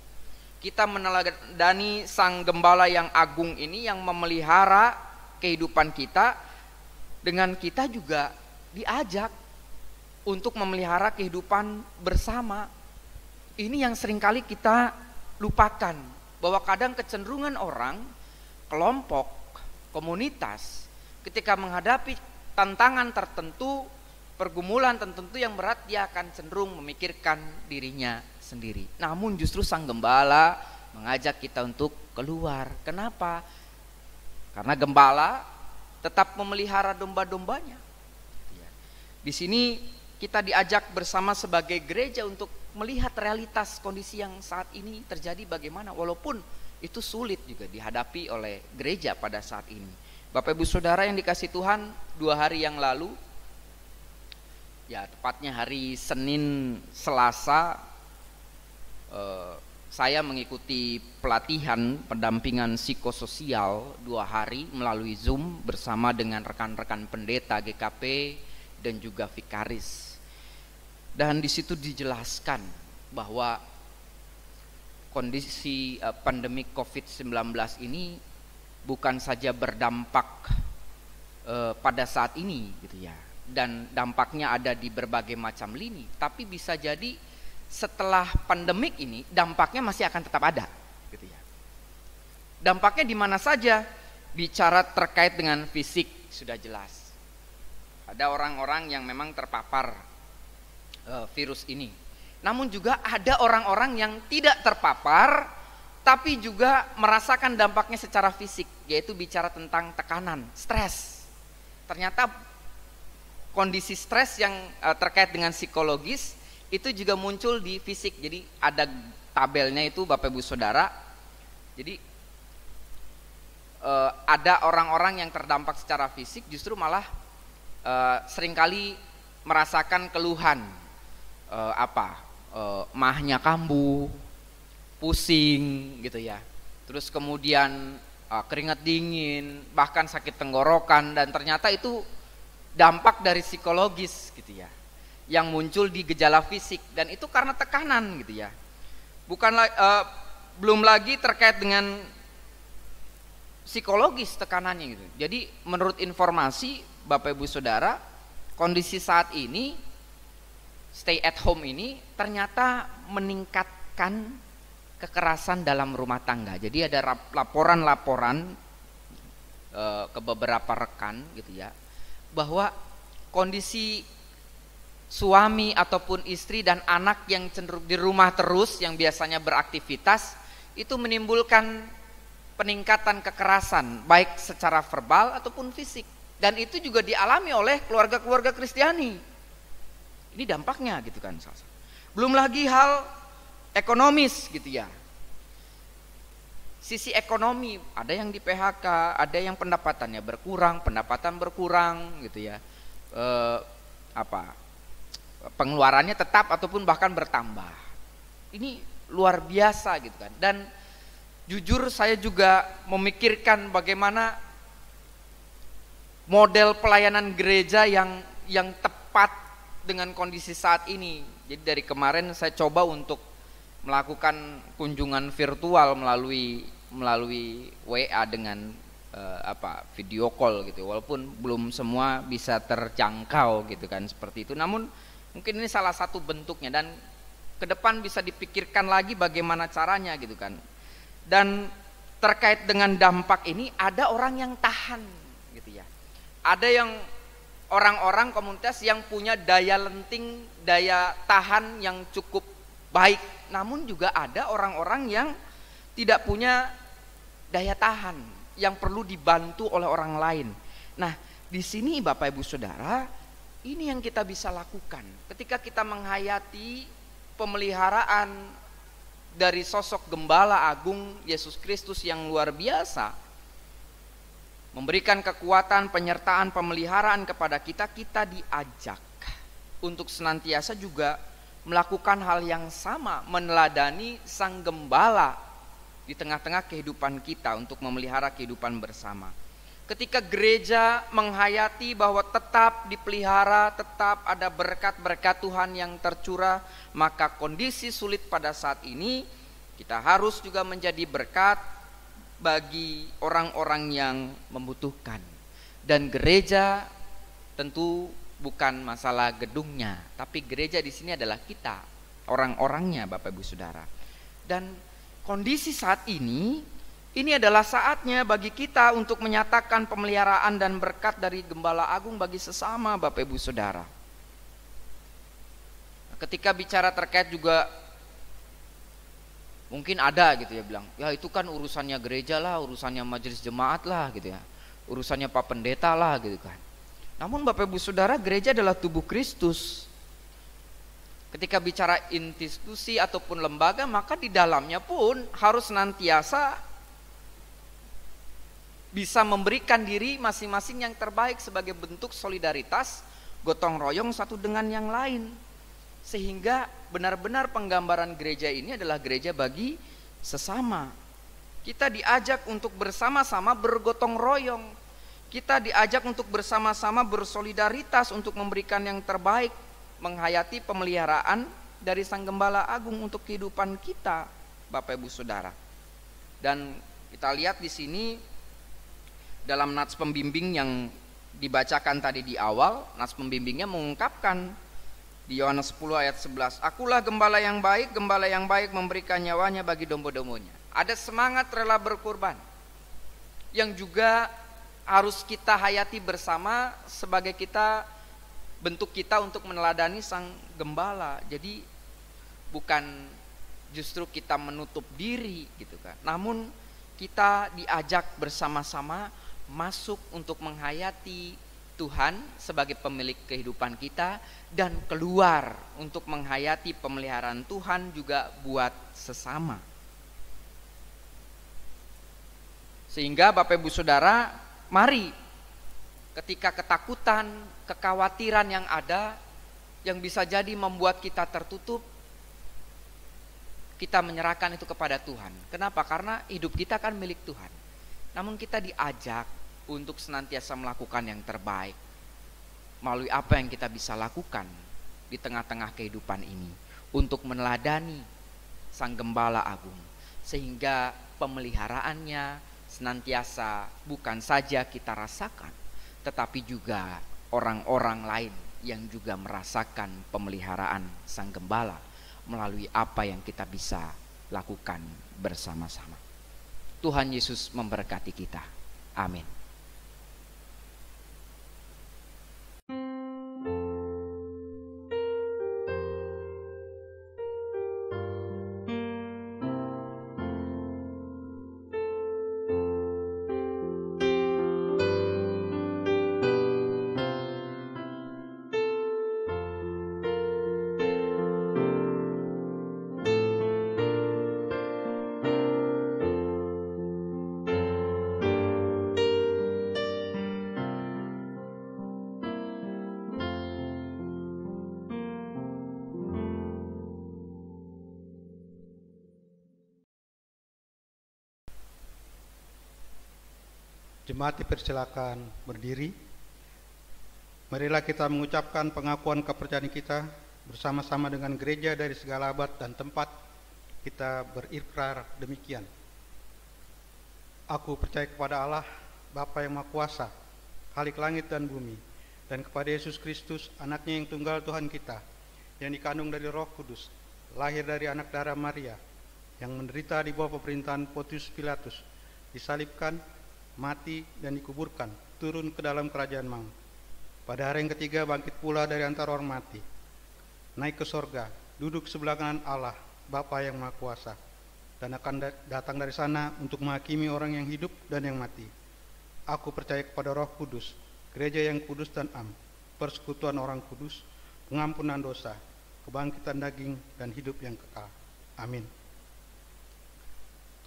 Kita meneladani Sang Gembala yang agung ini yang memelihara kehidupan kita, dengan kita juga diajak untuk memelihara kehidupan bersama. Ini yang seringkali kita lupakan, bahwa kadang kecenderungan orang, kelompok, komunitas ketika menghadapi tantangan tertentu, pergumulan tertentu yang berat, dia akan cenderung memikirkan dirinya sendiri. Namun justru Sang Gembala mengajak kita untuk keluar. Kenapa? Karena Gembala tetap memelihara domba-dombanya. Di sini kita diajak bersama sebagai gereja untuk melihat realitas kondisi yang saat ini terjadi bagaimana, walaupun itu sulit juga dihadapi oleh gereja pada saat ini. Bapak Ibu Saudara yang dikasihi Tuhan, 2 hari yang lalu, ya tepatnya hari Senin Selasa, saya mengikuti pelatihan pendampingan psikososial 2 hari melalui Zoom bersama dengan rekan-rekan pendeta GKP dan juga vikaris. Dan di situ dijelaskan bahwa kondisi pandemi COVID-19 ini bukan saja berdampak pada saat ini gitu ya, dan dampaknya ada di berbagai macam lini, tapi bisa jadi setelah pandemik ini dampaknya masih akan tetap ada gitu ya. Dampaknya di mana saja? Bicara terkait dengan fisik sudah jelas. Ada orang-orang yang memang terpapar virus ini. Namun juga ada orang-orang yang tidak terpapar tapi juga merasakan dampaknya secara fisik, yaitu bicara tentang tekanan, stres. Ternyata kondisi stres yang terkait dengan psikologis itu juga muncul di fisik. Jadi ada tabelnya itu Bapak Ibu Saudara. Jadi ada orang-orang yang terdampak secara fisik justru malah seringkali merasakan keluhan, mahnya kambuh, pusing gitu ya. Terus kemudian keringat dingin, bahkan sakit tenggorokan, dan ternyata itu dampak dari psikologis gitu ya, yang muncul di gejala fisik, dan itu karena tekanan gitu ya. Belum lagi terkait dengan psikologis tekanannya gitu. Jadi menurut informasi Bapak Ibu Saudara, kondisi saat ini stay at home ini ternyata meningkatkan kekerasan dalam rumah tangga. Jadi ada laporan-laporan ke beberapa rekan gitu ya, bahwa kondisi suami ataupun istri dan anak yang cenderung di rumah terus, yang biasanya beraktivitas, itu menimbulkan peningkatan kekerasan baik secara verbal ataupun fisik, dan itu juga dialami oleh keluarga-keluarga Kristiani. Ini dampaknya gitu kan. Belum lagi hal ekonomis gitu ya. Sisi ekonomi, ada yang di PHK, ada yang pendapatan berkurang gitu ya. pengeluarannya tetap ataupun bahkan bertambah. Ini luar biasa gitu kan. Dan jujur saya juga memikirkan bagaimana model pelayanan gereja yang tepat dengan kondisi saat ini. Jadi dari kemarin saya coba untuk melakukan kunjungan virtual melalui WA dengan video call gitu. Walaupun belum semua bisa terjangkau gitu kan, seperti itu. Namun mungkin ini salah satu bentuknya, dan ke depan bisa dipikirkan lagi bagaimana caranya gitu kan. Dan terkait dengan dampak ini, ada orang yang tahan gitu ya. Ada yang orang-orang komunitas yang punya daya lenting, daya tahan yang cukup baik. Namun juga ada orang-orang yang tidak punya daya tahan, yang perlu dibantu oleh orang lain. Nah, di sini Bapak Ibu Saudara, ini yang kita bisa lakukan ketika kita menghayati pemeliharaan dari sosok Gembala Agung Yesus Kristus yang luar biasa, memberikan kekuatan, penyertaan, pemeliharaan kepada kita. Kita diajak untuk senantiasa juga melakukan hal yang sama, meneladani Sang Gembala di tengah-tengah kehidupan kita untuk memelihara kehidupan bersama. Ketika gereja menghayati bahwa tetap dipelihara, tetap ada berkat-berkat Tuhan yang tercurah, maka kondisi sulit pada saat ini kita harus juga menjadi berkat bagi orang-orang yang membutuhkan. Dan gereja tentu bukan masalah gedungnya, tapi gereja di sini adalah kita, orang-orangnya Bapak Ibu Saudara. Dan kondisi saat ini adalah saatnya bagi kita untuk menyatakan pemeliharaan dan berkat dari Gembala Agung bagi sesama Bapak Ibu Saudara. Ketika bicara terkait juga, mungkin ada gitu ya bilang, ya itu kan urusannya gereja lah, urusannya majelis jemaat lah gitu ya, urusannya Pak Pendeta lah gitu kan. Namun Bapak Ibu Saudara, gereja adalah tubuh Kristus. Ketika bicara institusi ataupun lembaga, maka di dalamnya pun harus senantiasa bisa memberikan diri masing-masing yang terbaik sebagai bentuk solidaritas, gotong royong satu dengan yang lain. Sehingga benar-benar penggambaran gereja ini adalah gereja bagi sesama. Kita diajak untuk bersama-sama bergotong royong. Kita diajak untuk bersama-sama bersolidaritas untuk memberikan yang terbaik, menghayati pemeliharaan dari Sang Gembala Agung untuk kehidupan kita, Bapak Ibu Saudara. Dan kita lihat di sini dalam nats pembimbing yang dibacakan tadi di awal, nats pembimbingnya mengungkapkan di Yohanes 10 ayat 11, "Akulah gembala yang baik memberikan nyawanya bagi domba-dombanya." Ada semangat rela berkorban yang juga harus kita hayati bersama sebagai bentuk kita untuk meneladani Sang Gembala. Jadi bukan justru kita menutup diri gitu kan, namun kita diajak bersama-sama masuk untuk menghayati Tuhan sebagai pemilik kehidupan kita, dan keluar untuk menghayati pemeliharaan Tuhan juga buat sesama. Sehingga Bapak Ibu Saudara, mari ketika ketakutan, kekhawatiran yang ada, yang bisa jadi membuat kita tertutup, kita menyerahkan itu kepada Tuhan. Kenapa? Karena hidup kita kan milik Tuhan. Namun kita diajak untuk senantiasa melakukan yang terbaik melalui apa yang kita bisa lakukan di tengah-tengah kehidupan ini, untuk meneladani Sang Gembala Agung, sehingga pemeliharaannya senantiasa bukan saja kita rasakan, tetapi juga orang-orang lain yang juga merasakan pemeliharaan Sang Gembala melalui apa yang kita bisa lakukan bersama-sama. Tuhan Yesus memberkati kita. Amin. Jemaat dipersilakan berdiri. Marilah kita mengucapkan pengakuan kepercayaan kita bersama-sama dengan gereja dari segala abad dan tempat. Kita berikrar demikian. Aku percaya kepada Allah, Bapa yang Maha Kuasa, Khalik langit dan bumi, dan kepada Yesus Kristus, anaknya yang tunggal Tuhan kita, yang dikandung dari Roh Kudus, lahir dari anak darah Maria, yang menderita di bawah pemerintahan Pontius Pilatus, disalibkan, mati dan dikuburkan, turun ke dalam kerajaan maut. Pada hari yang ketiga bangkit pula dari antara orang mati, naik ke sorga, duduk sebelah kanan Allah, Bapa yang Maha Kuasa, dan akan datang dari sana untuk menghakimi orang yang hidup dan yang mati. Aku percaya kepada Roh Kudus, gereja yang kudus dan am, persekutuan orang kudus, pengampunan dosa, kebangkitan daging dan hidup yang kekal. Amin.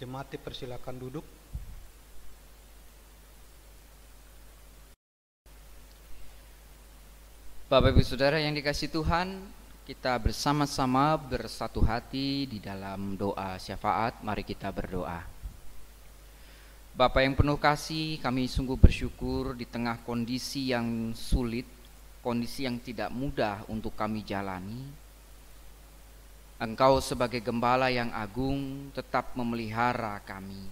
Jemaat dipersilakan duduk. Bapak Ibu Saudara yang dikasihi Tuhan, kita bersama-sama bersatu hati di dalam doa syafaat. Mari kita berdoa. Bapa yang penuh kasih, kami sungguh bersyukur di tengah kondisi yang sulit, kondisi yang tidak mudah untuk kami jalani. Engkau sebagai gembala yang agung tetap memelihara kami,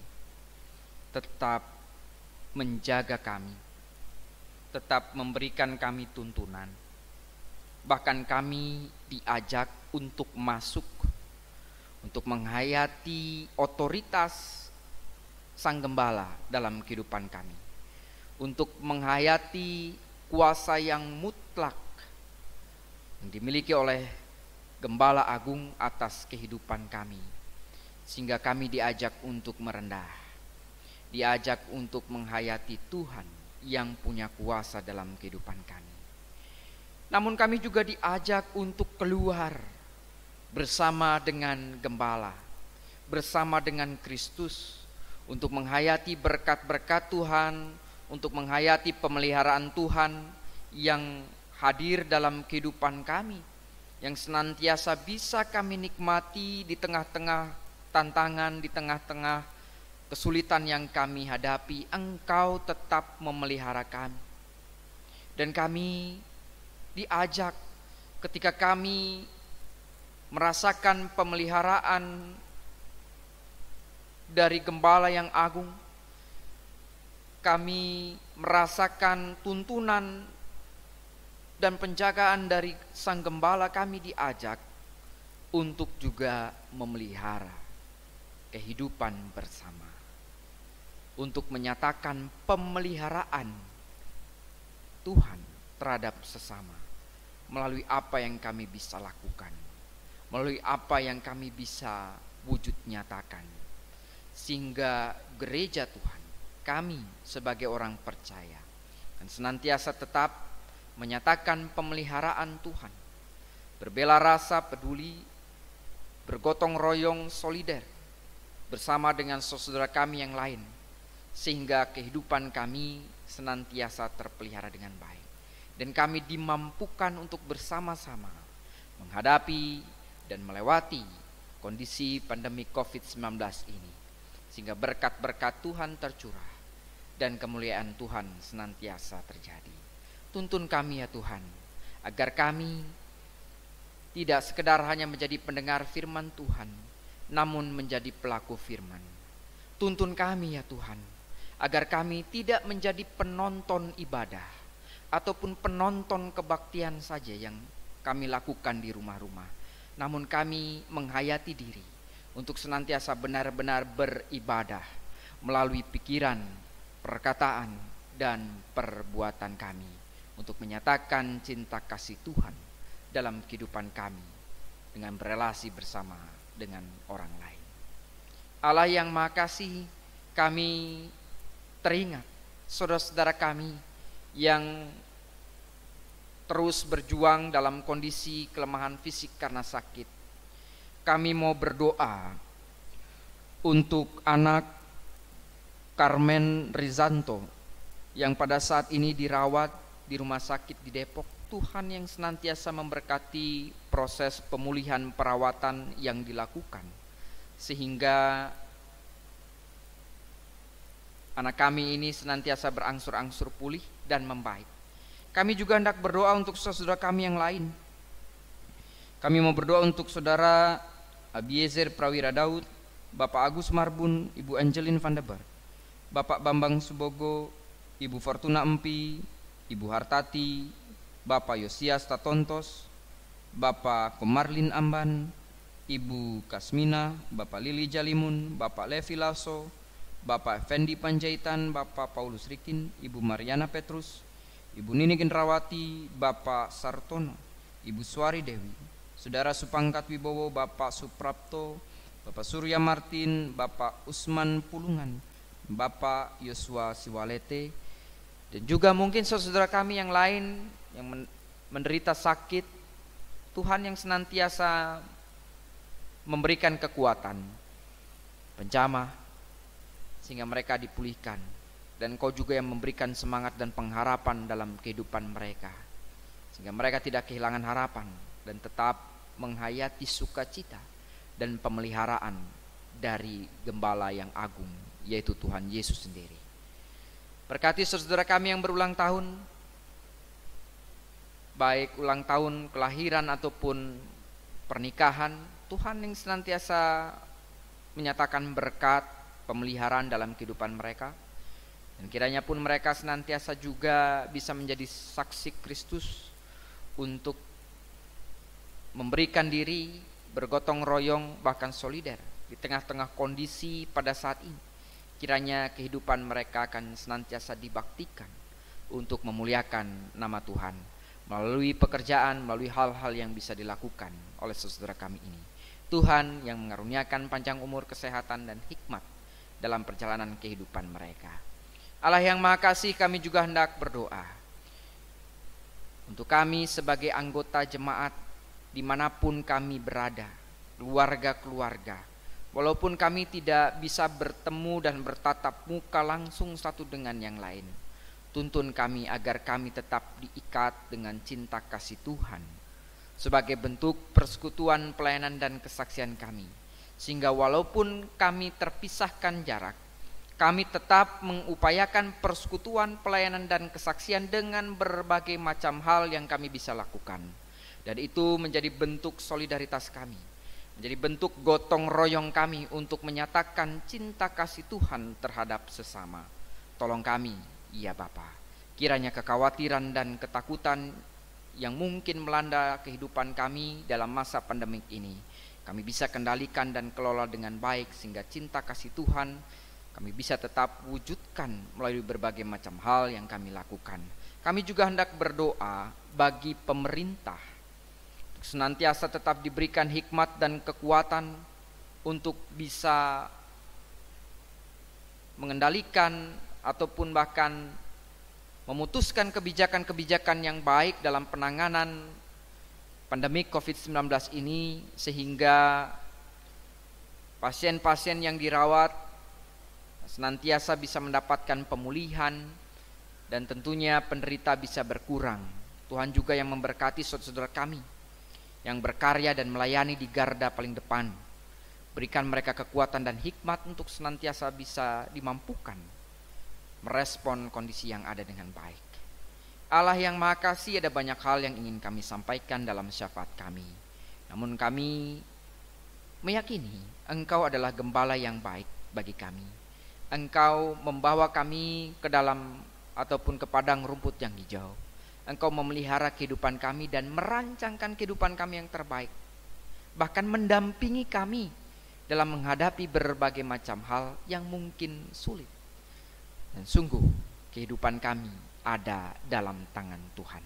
tetap menjaga kami, tetap memberikan kami tuntunan. Bahkan kami diajak untuk masuk, untuk menghayati otoritas Sang Gembala dalam kehidupan kami, untuk menghayati kuasa yang mutlak yang dimiliki oleh Gembala Agung atas kehidupan kami, sehingga kami diajak untuk merendah, diajak untuk menghayati Tuhan yang punya kuasa dalam kehidupan kami. Namun kami juga diajak untuk keluar bersama dengan Gembala, bersama dengan Kristus, untuk menghayati berkat-berkat Tuhan, untuk menghayati pemeliharaan Tuhan yang hadir dalam kehidupan kami, yang senantiasa bisa kami nikmati di tengah-tengah tantangan, di tengah-tengah kesulitan yang kami hadapi. Engkau tetap memelihara kami, dan kami diajak ketika kami merasakan pemeliharaan dari Gembala yang agung, kami merasakan tuntunan dan penjagaan dari Sang Gembala, kami diajak untuk juga memelihara kehidupan bersama, untuk menyatakan pemeliharaan Tuhan terhadap sesama, melalui apa yang kami bisa lakukan, melalui apa yang kami bisa wujud nyatakan, sehingga gereja Tuhan, kami sebagai orang percaya, dan senantiasa tetap menyatakan pemeliharaan Tuhan, berbela rasa peduli, bergotong royong solider bersama dengan saudara kami yang lain, sehingga kehidupan kami senantiasa terpelihara dengan baik. Dan kami dimampukan untuk bersama-sama menghadapi dan melewati kondisi pandemi COVID-19 ini, sehingga berkat-berkat Tuhan tercurah dan kemuliaan Tuhan senantiasa terjadi. Tuntun kami ya Tuhan, agar kami tidak sekedar hanya menjadi pendengar firman Tuhan, namun menjadi pelaku firman. Tuntun kami ya Tuhan, agar kami tidak menjadi penonton ibadah ataupun penonton kebaktian saja yang kami lakukan di rumah-rumah, namun kami menghayati diri untuk senantiasa benar-benar beribadah melalui pikiran, perkataan, dan perbuatan kami, untuk menyatakan cinta kasih Tuhan dalam kehidupan kami dengan berelasi bersama dengan orang lain. Allah yang Maha Kasih, kami teringat saudara-saudara kami yang terus berjuang dalam kondisi kelemahan fisik karena sakit. Kami mau berdoa untuk anak Carmen Rizanto yang pada saat ini dirawat di rumah sakit di Depok. Tuhan yang senantiasa memberkati proses pemulihan perawatan yang dilakukan, sehingga anak kami ini senantiasa berangsur-angsur pulih dan membaik. Kami juga hendak berdoa untuk saudara kami yang lain. Kami mau berdoa untuk saudara Abiezer Prawira Daud, Bapak Agus Marbun, Ibu Angelin van der Bar, Bapak Bambang Subogo, Ibu Fortuna Empi, Ibu Hartati, Bapak Yosias Tatontos, Bapak Komarlin Amban, Ibu Kasmina, Bapak Lili Jalimun, Bapak Levi Lasso, Bapak Effendi Panjaitan, Bapak Paulus Rikin, Ibu Mariana Petrus, Ibu Nini Gendrawati, Bapak Sartono, Ibu Suari Dewi, Saudara Supangkat Wibowo, Bapak Suprapto, Bapak Surya Martin, Bapak Usman Pulungan, Bapak Yosua Siwalete, dan juga mungkin saudara kami yang lain yang menderita sakit. Tuhan yang senantiasa memberikan kekuatan, penjamah, sehingga mereka dipulihkan. Dan Kau juga yang memberikan semangat dan pengharapan dalam kehidupan mereka, sehingga mereka tidak kehilangan harapan dan tetap menghayati sukacita dan pemeliharaan dari Gembala yang agung, yaitu Tuhan Yesus sendiri. Berkati saudara kami yang berulang tahun, baik ulang tahun kelahiran ataupun pernikahan. Tuhan yang senantiasa menyatakan berkat pemeliharaan dalam kehidupan mereka, dan kiranya pun mereka senantiasa juga bisa menjadi saksi Kristus untuk memberikan diri, bergotong royong, bahkan solider di tengah-tengah kondisi pada saat ini. Kiranya kehidupan mereka akan senantiasa dibaktikan untuk memuliakan nama Tuhan melalui pekerjaan, melalui hal-hal yang bisa dilakukan oleh saudara kami ini. Tuhan yang mengaruniakan panjang umur, kesehatan, dan hikmat dalam perjalanan kehidupan mereka. Allah yang Maha Kasih, kami juga hendak berdoa untuk kami sebagai anggota jemaat dimanapun kami berada, keluarga-keluarga. Walaupun kami tidak bisa bertemu dan bertatap muka langsung satu dengan yang lain, tuntun kami agar kami tetap diikat dengan cinta kasih Tuhan sebagai bentuk persekutuan, pelayanan, dan kesaksian kami, sehingga walaupun kami terpisahkan jarak, kami tetap mengupayakan persekutuan, pelayanan, dan kesaksian dengan berbagai macam hal yang kami bisa lakukan. Dan itu menjadi bentuk solidaritas kami, menjadi bentuk gotong royong kami untuk menyatakan cinta kasih Tuhan terhadap sesama. Tolong kami, ya Bapa, kiranya kekhawatiran dan ketakutan yang mungkin melanda kehidupan kami dalam masa pandemik ini, kami bisa kendalikan dan kelola dengan baik, sehingga cinta kasih Tuhan kami bisa tetap wujudkan melalui berbagai macam hal yang kami lakukan. Kami juga hendak berdoa bagi pemerintah, senantiasa tetap diberikan hikmat dan kekuatan untuk bisa mengendalikan ataupun bahkan memutuskan kebijakan-kebijakan yang baik dalam penanganan pandemi COVID-19 ini, sehingga pasien-pasien yang dirawat senantiasa bisa mendapatkan pemulihan dan tentunya penderita bisa berkurang. Tuhan juga yang memberkati saudara kami yang berkarya dan melayani di garda paling depan. Berikan mereka kekuatan dan hikmat untuk senantiasa bisa dimampukan merespon kondisi yang ada dengan baik. Allah yang Maha Kasih, ada banyak hal yang ingin kami sampaikan dalam syafaat kami. Namun kami meyakini Engkau adalah Gembala yang baik bagi kami. Engkau membawa kami ke dalam ataupun ke padang rumput yang hijau. Engkau memelihara kehidupan kami dan merancangkan kehidupan kami yang terbaik. Bahkan mendampingi kami dalam menghadapi berbagai macam hal yang mungkin sulit. Dan sungguh kehidupan kami ada dalam tangan Tuhan.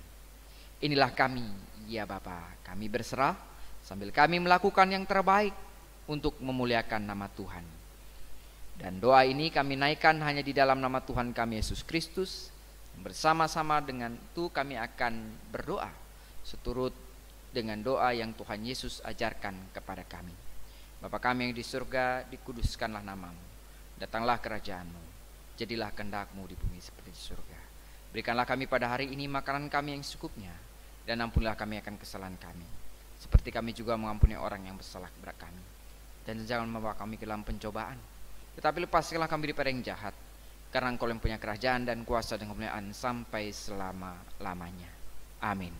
Inilah kami, ya Bapa, kami berserah sambil kami melakukan yang terbaik untuk memuliakan nama Tuhan. Dan doa ini kami naikkan hanya di dalam nama Tuhan kami Yesus Kristus. Bersama-sama dengan itu kami akan berdoa seturut dengan doa yang Tuhan Yesus ajarkan kepada kami. Bapa kami yang di surga, dikuduskanlah namamu. Datanglah kerajaan-Mu. Jadilah kehendak-Mu di bumi seperti di surga. Berikanlah kami pada hari ini makanan kami yang secukupnya, dan ampunilah kami akan kesalahan kami, seperti kami juga mengampuni orang yang bersalah kepada kami. Dan jangan membawa kami ke dalam pencobaan, tetapi lepaskanlah kami daripada yang jahat. karena Engkau yang punya kerajaan dan kuasa dan kemuliaan sampai selama-lamanya. Amin.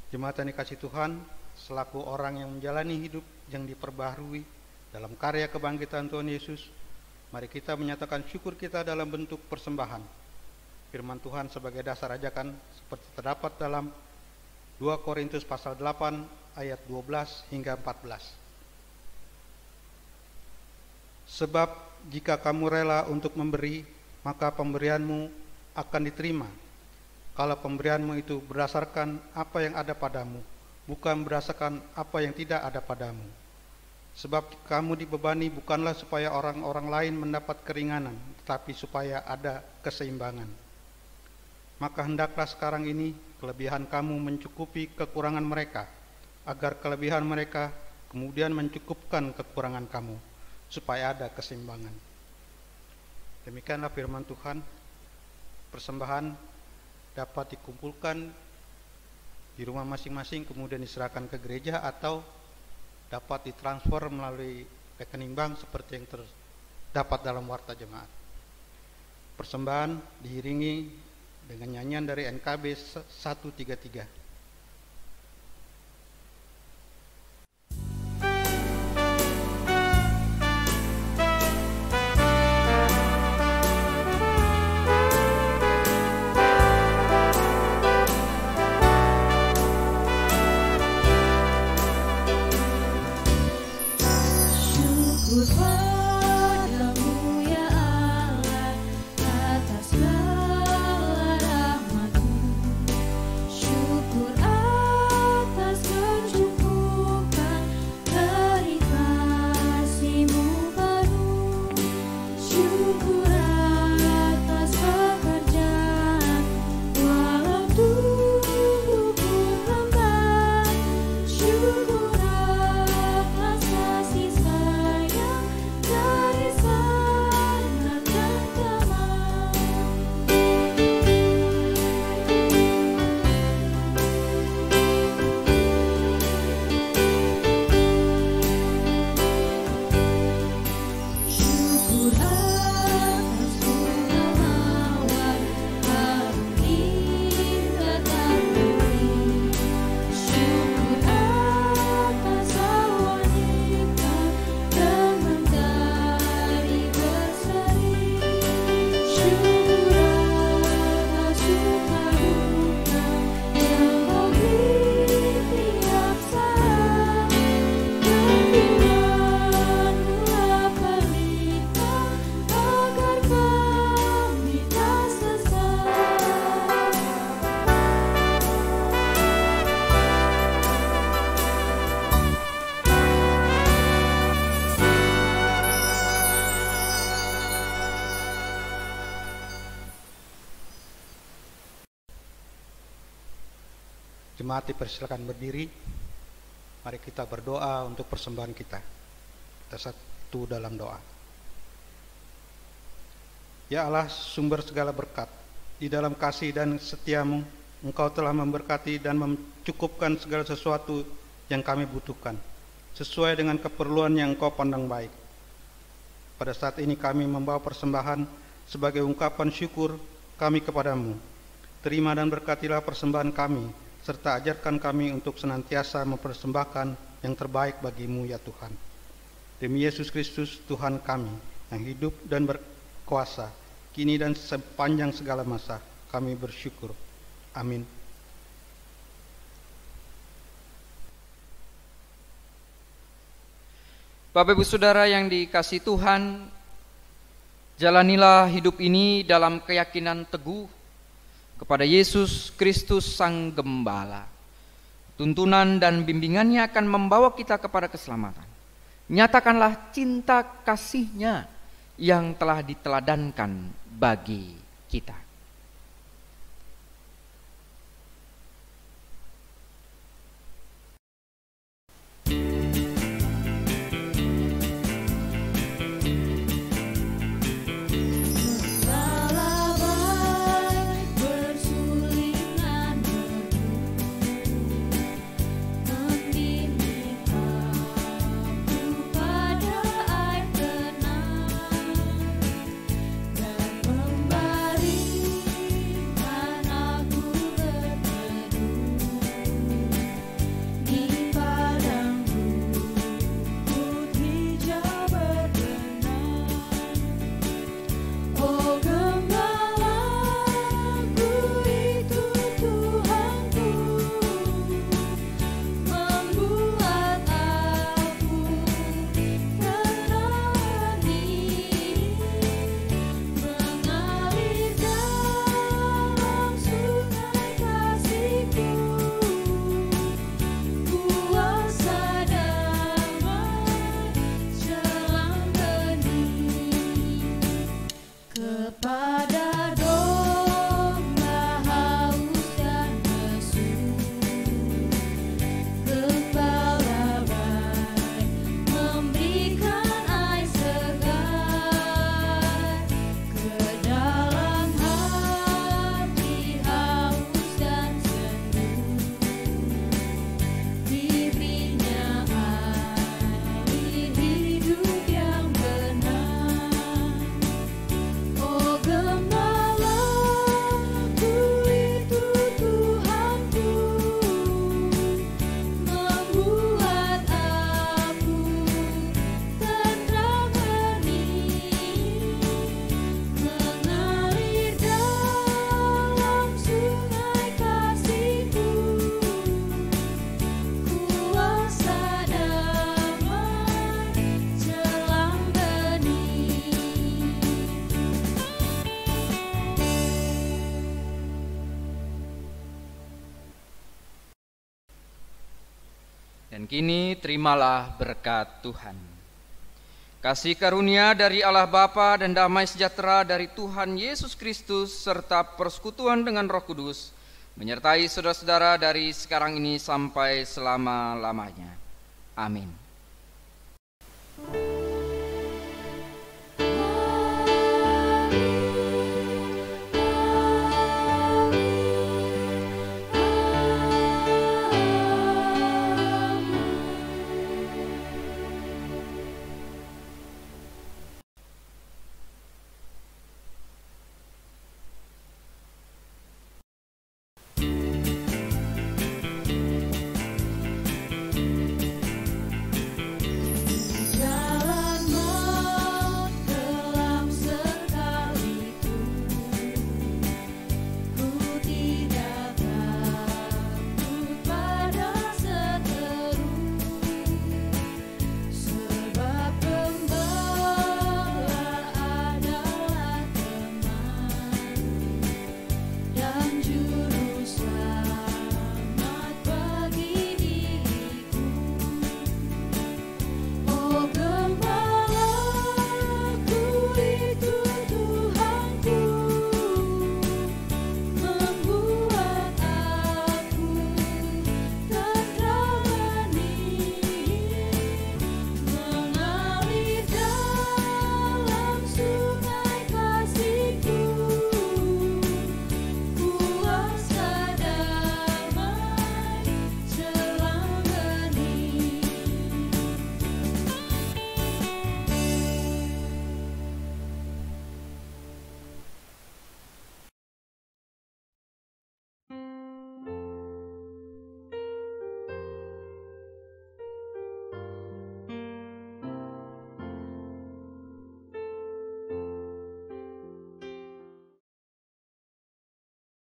Jemaat yang dikasihi Tuhan, selaku orang yang menjalani hidup yang diperbaharui dalam karya kebangkitan Tuhan Yesus, mari kita menyatakan syukur kita dalam bentuk persembahan. Firman Tuhan sebagai dasar ajakan seperti terdapat dalam 2 Korintus pasal 8 ayat 12 hingga 14. Sebab jika kamu rela untuk memberi, maka pemberianmu akan diterima. Kalau pemberianmu itu berdasarkan apa yang ada padamu, bukan berdasarkan apa yang tidak ada padamu. Sebab kamu dibebani bukanlah supaya orang-orang lain mendapat keringanan, tetapi supaya ada keseimbangan. Maka hendaklah sekarang ini kelebihan kamu mencukupi kekurangan mereka, agar kelebihan mereka kemudian mencukupkan kekurangan kamu, supaya ada keseimbangan. Demikianlah firman Tuhan. Persembahan dapat dikumpulkan di rumah masing-masing kemudian diserahkan ke gereja, atau dapat ditransfer melalui rekening bank seperti yang terdapat dalam warta jemaat. Persembahan diiringi dengan nyanyian dari NKB 133. Jemaat dipersilakan berdiri. Mari kita berdoa untuk persembahan kita. Kita satu dalam doa. Ya Allah, sumber segala berkat, di dalam kasih dan setiamu, Engkau telah memberkati dan mencukupkan segala sesuatu yang kami butuhkan, sesuai dengan keperluan yang Engkau pandang baik. Pada saat ini kami membawa persembahan sebagai ungkapan syukur kami kepadamu. Terima dan berkatilah persembahan kami, serta ajarkan kami untuk senantiasa mempersembahkan yang terbaik bagimu ya Tuhan. Demi Yesus Kristus Tuhan kami, yang hidup dan berkuasa, kini dan sepanjang segala masa, kami bersyukur. Amin. Bapak Ibu Saudara yang dikasihi Tuhan, jalanilah hidup ini dalam keyakinan teguh kepada Yesus Kristus Sang Gembala. Tuntunan dan bimbingannya akan membawa kita kepada keselamatan. Nyatakanlah cinta kasih-Nya yang telah diteladankan bagi kita. Dan kini terimalah berkat Tuhan. Kasih karunia dari Allah Bapa dan damai sejahtera dari Tuhan Yesus Kristus serta persekutuan dengan Roh Kudus menyertai saudara-saudara dari sekarang ini sampai selama-lamanya. Amin. Amin.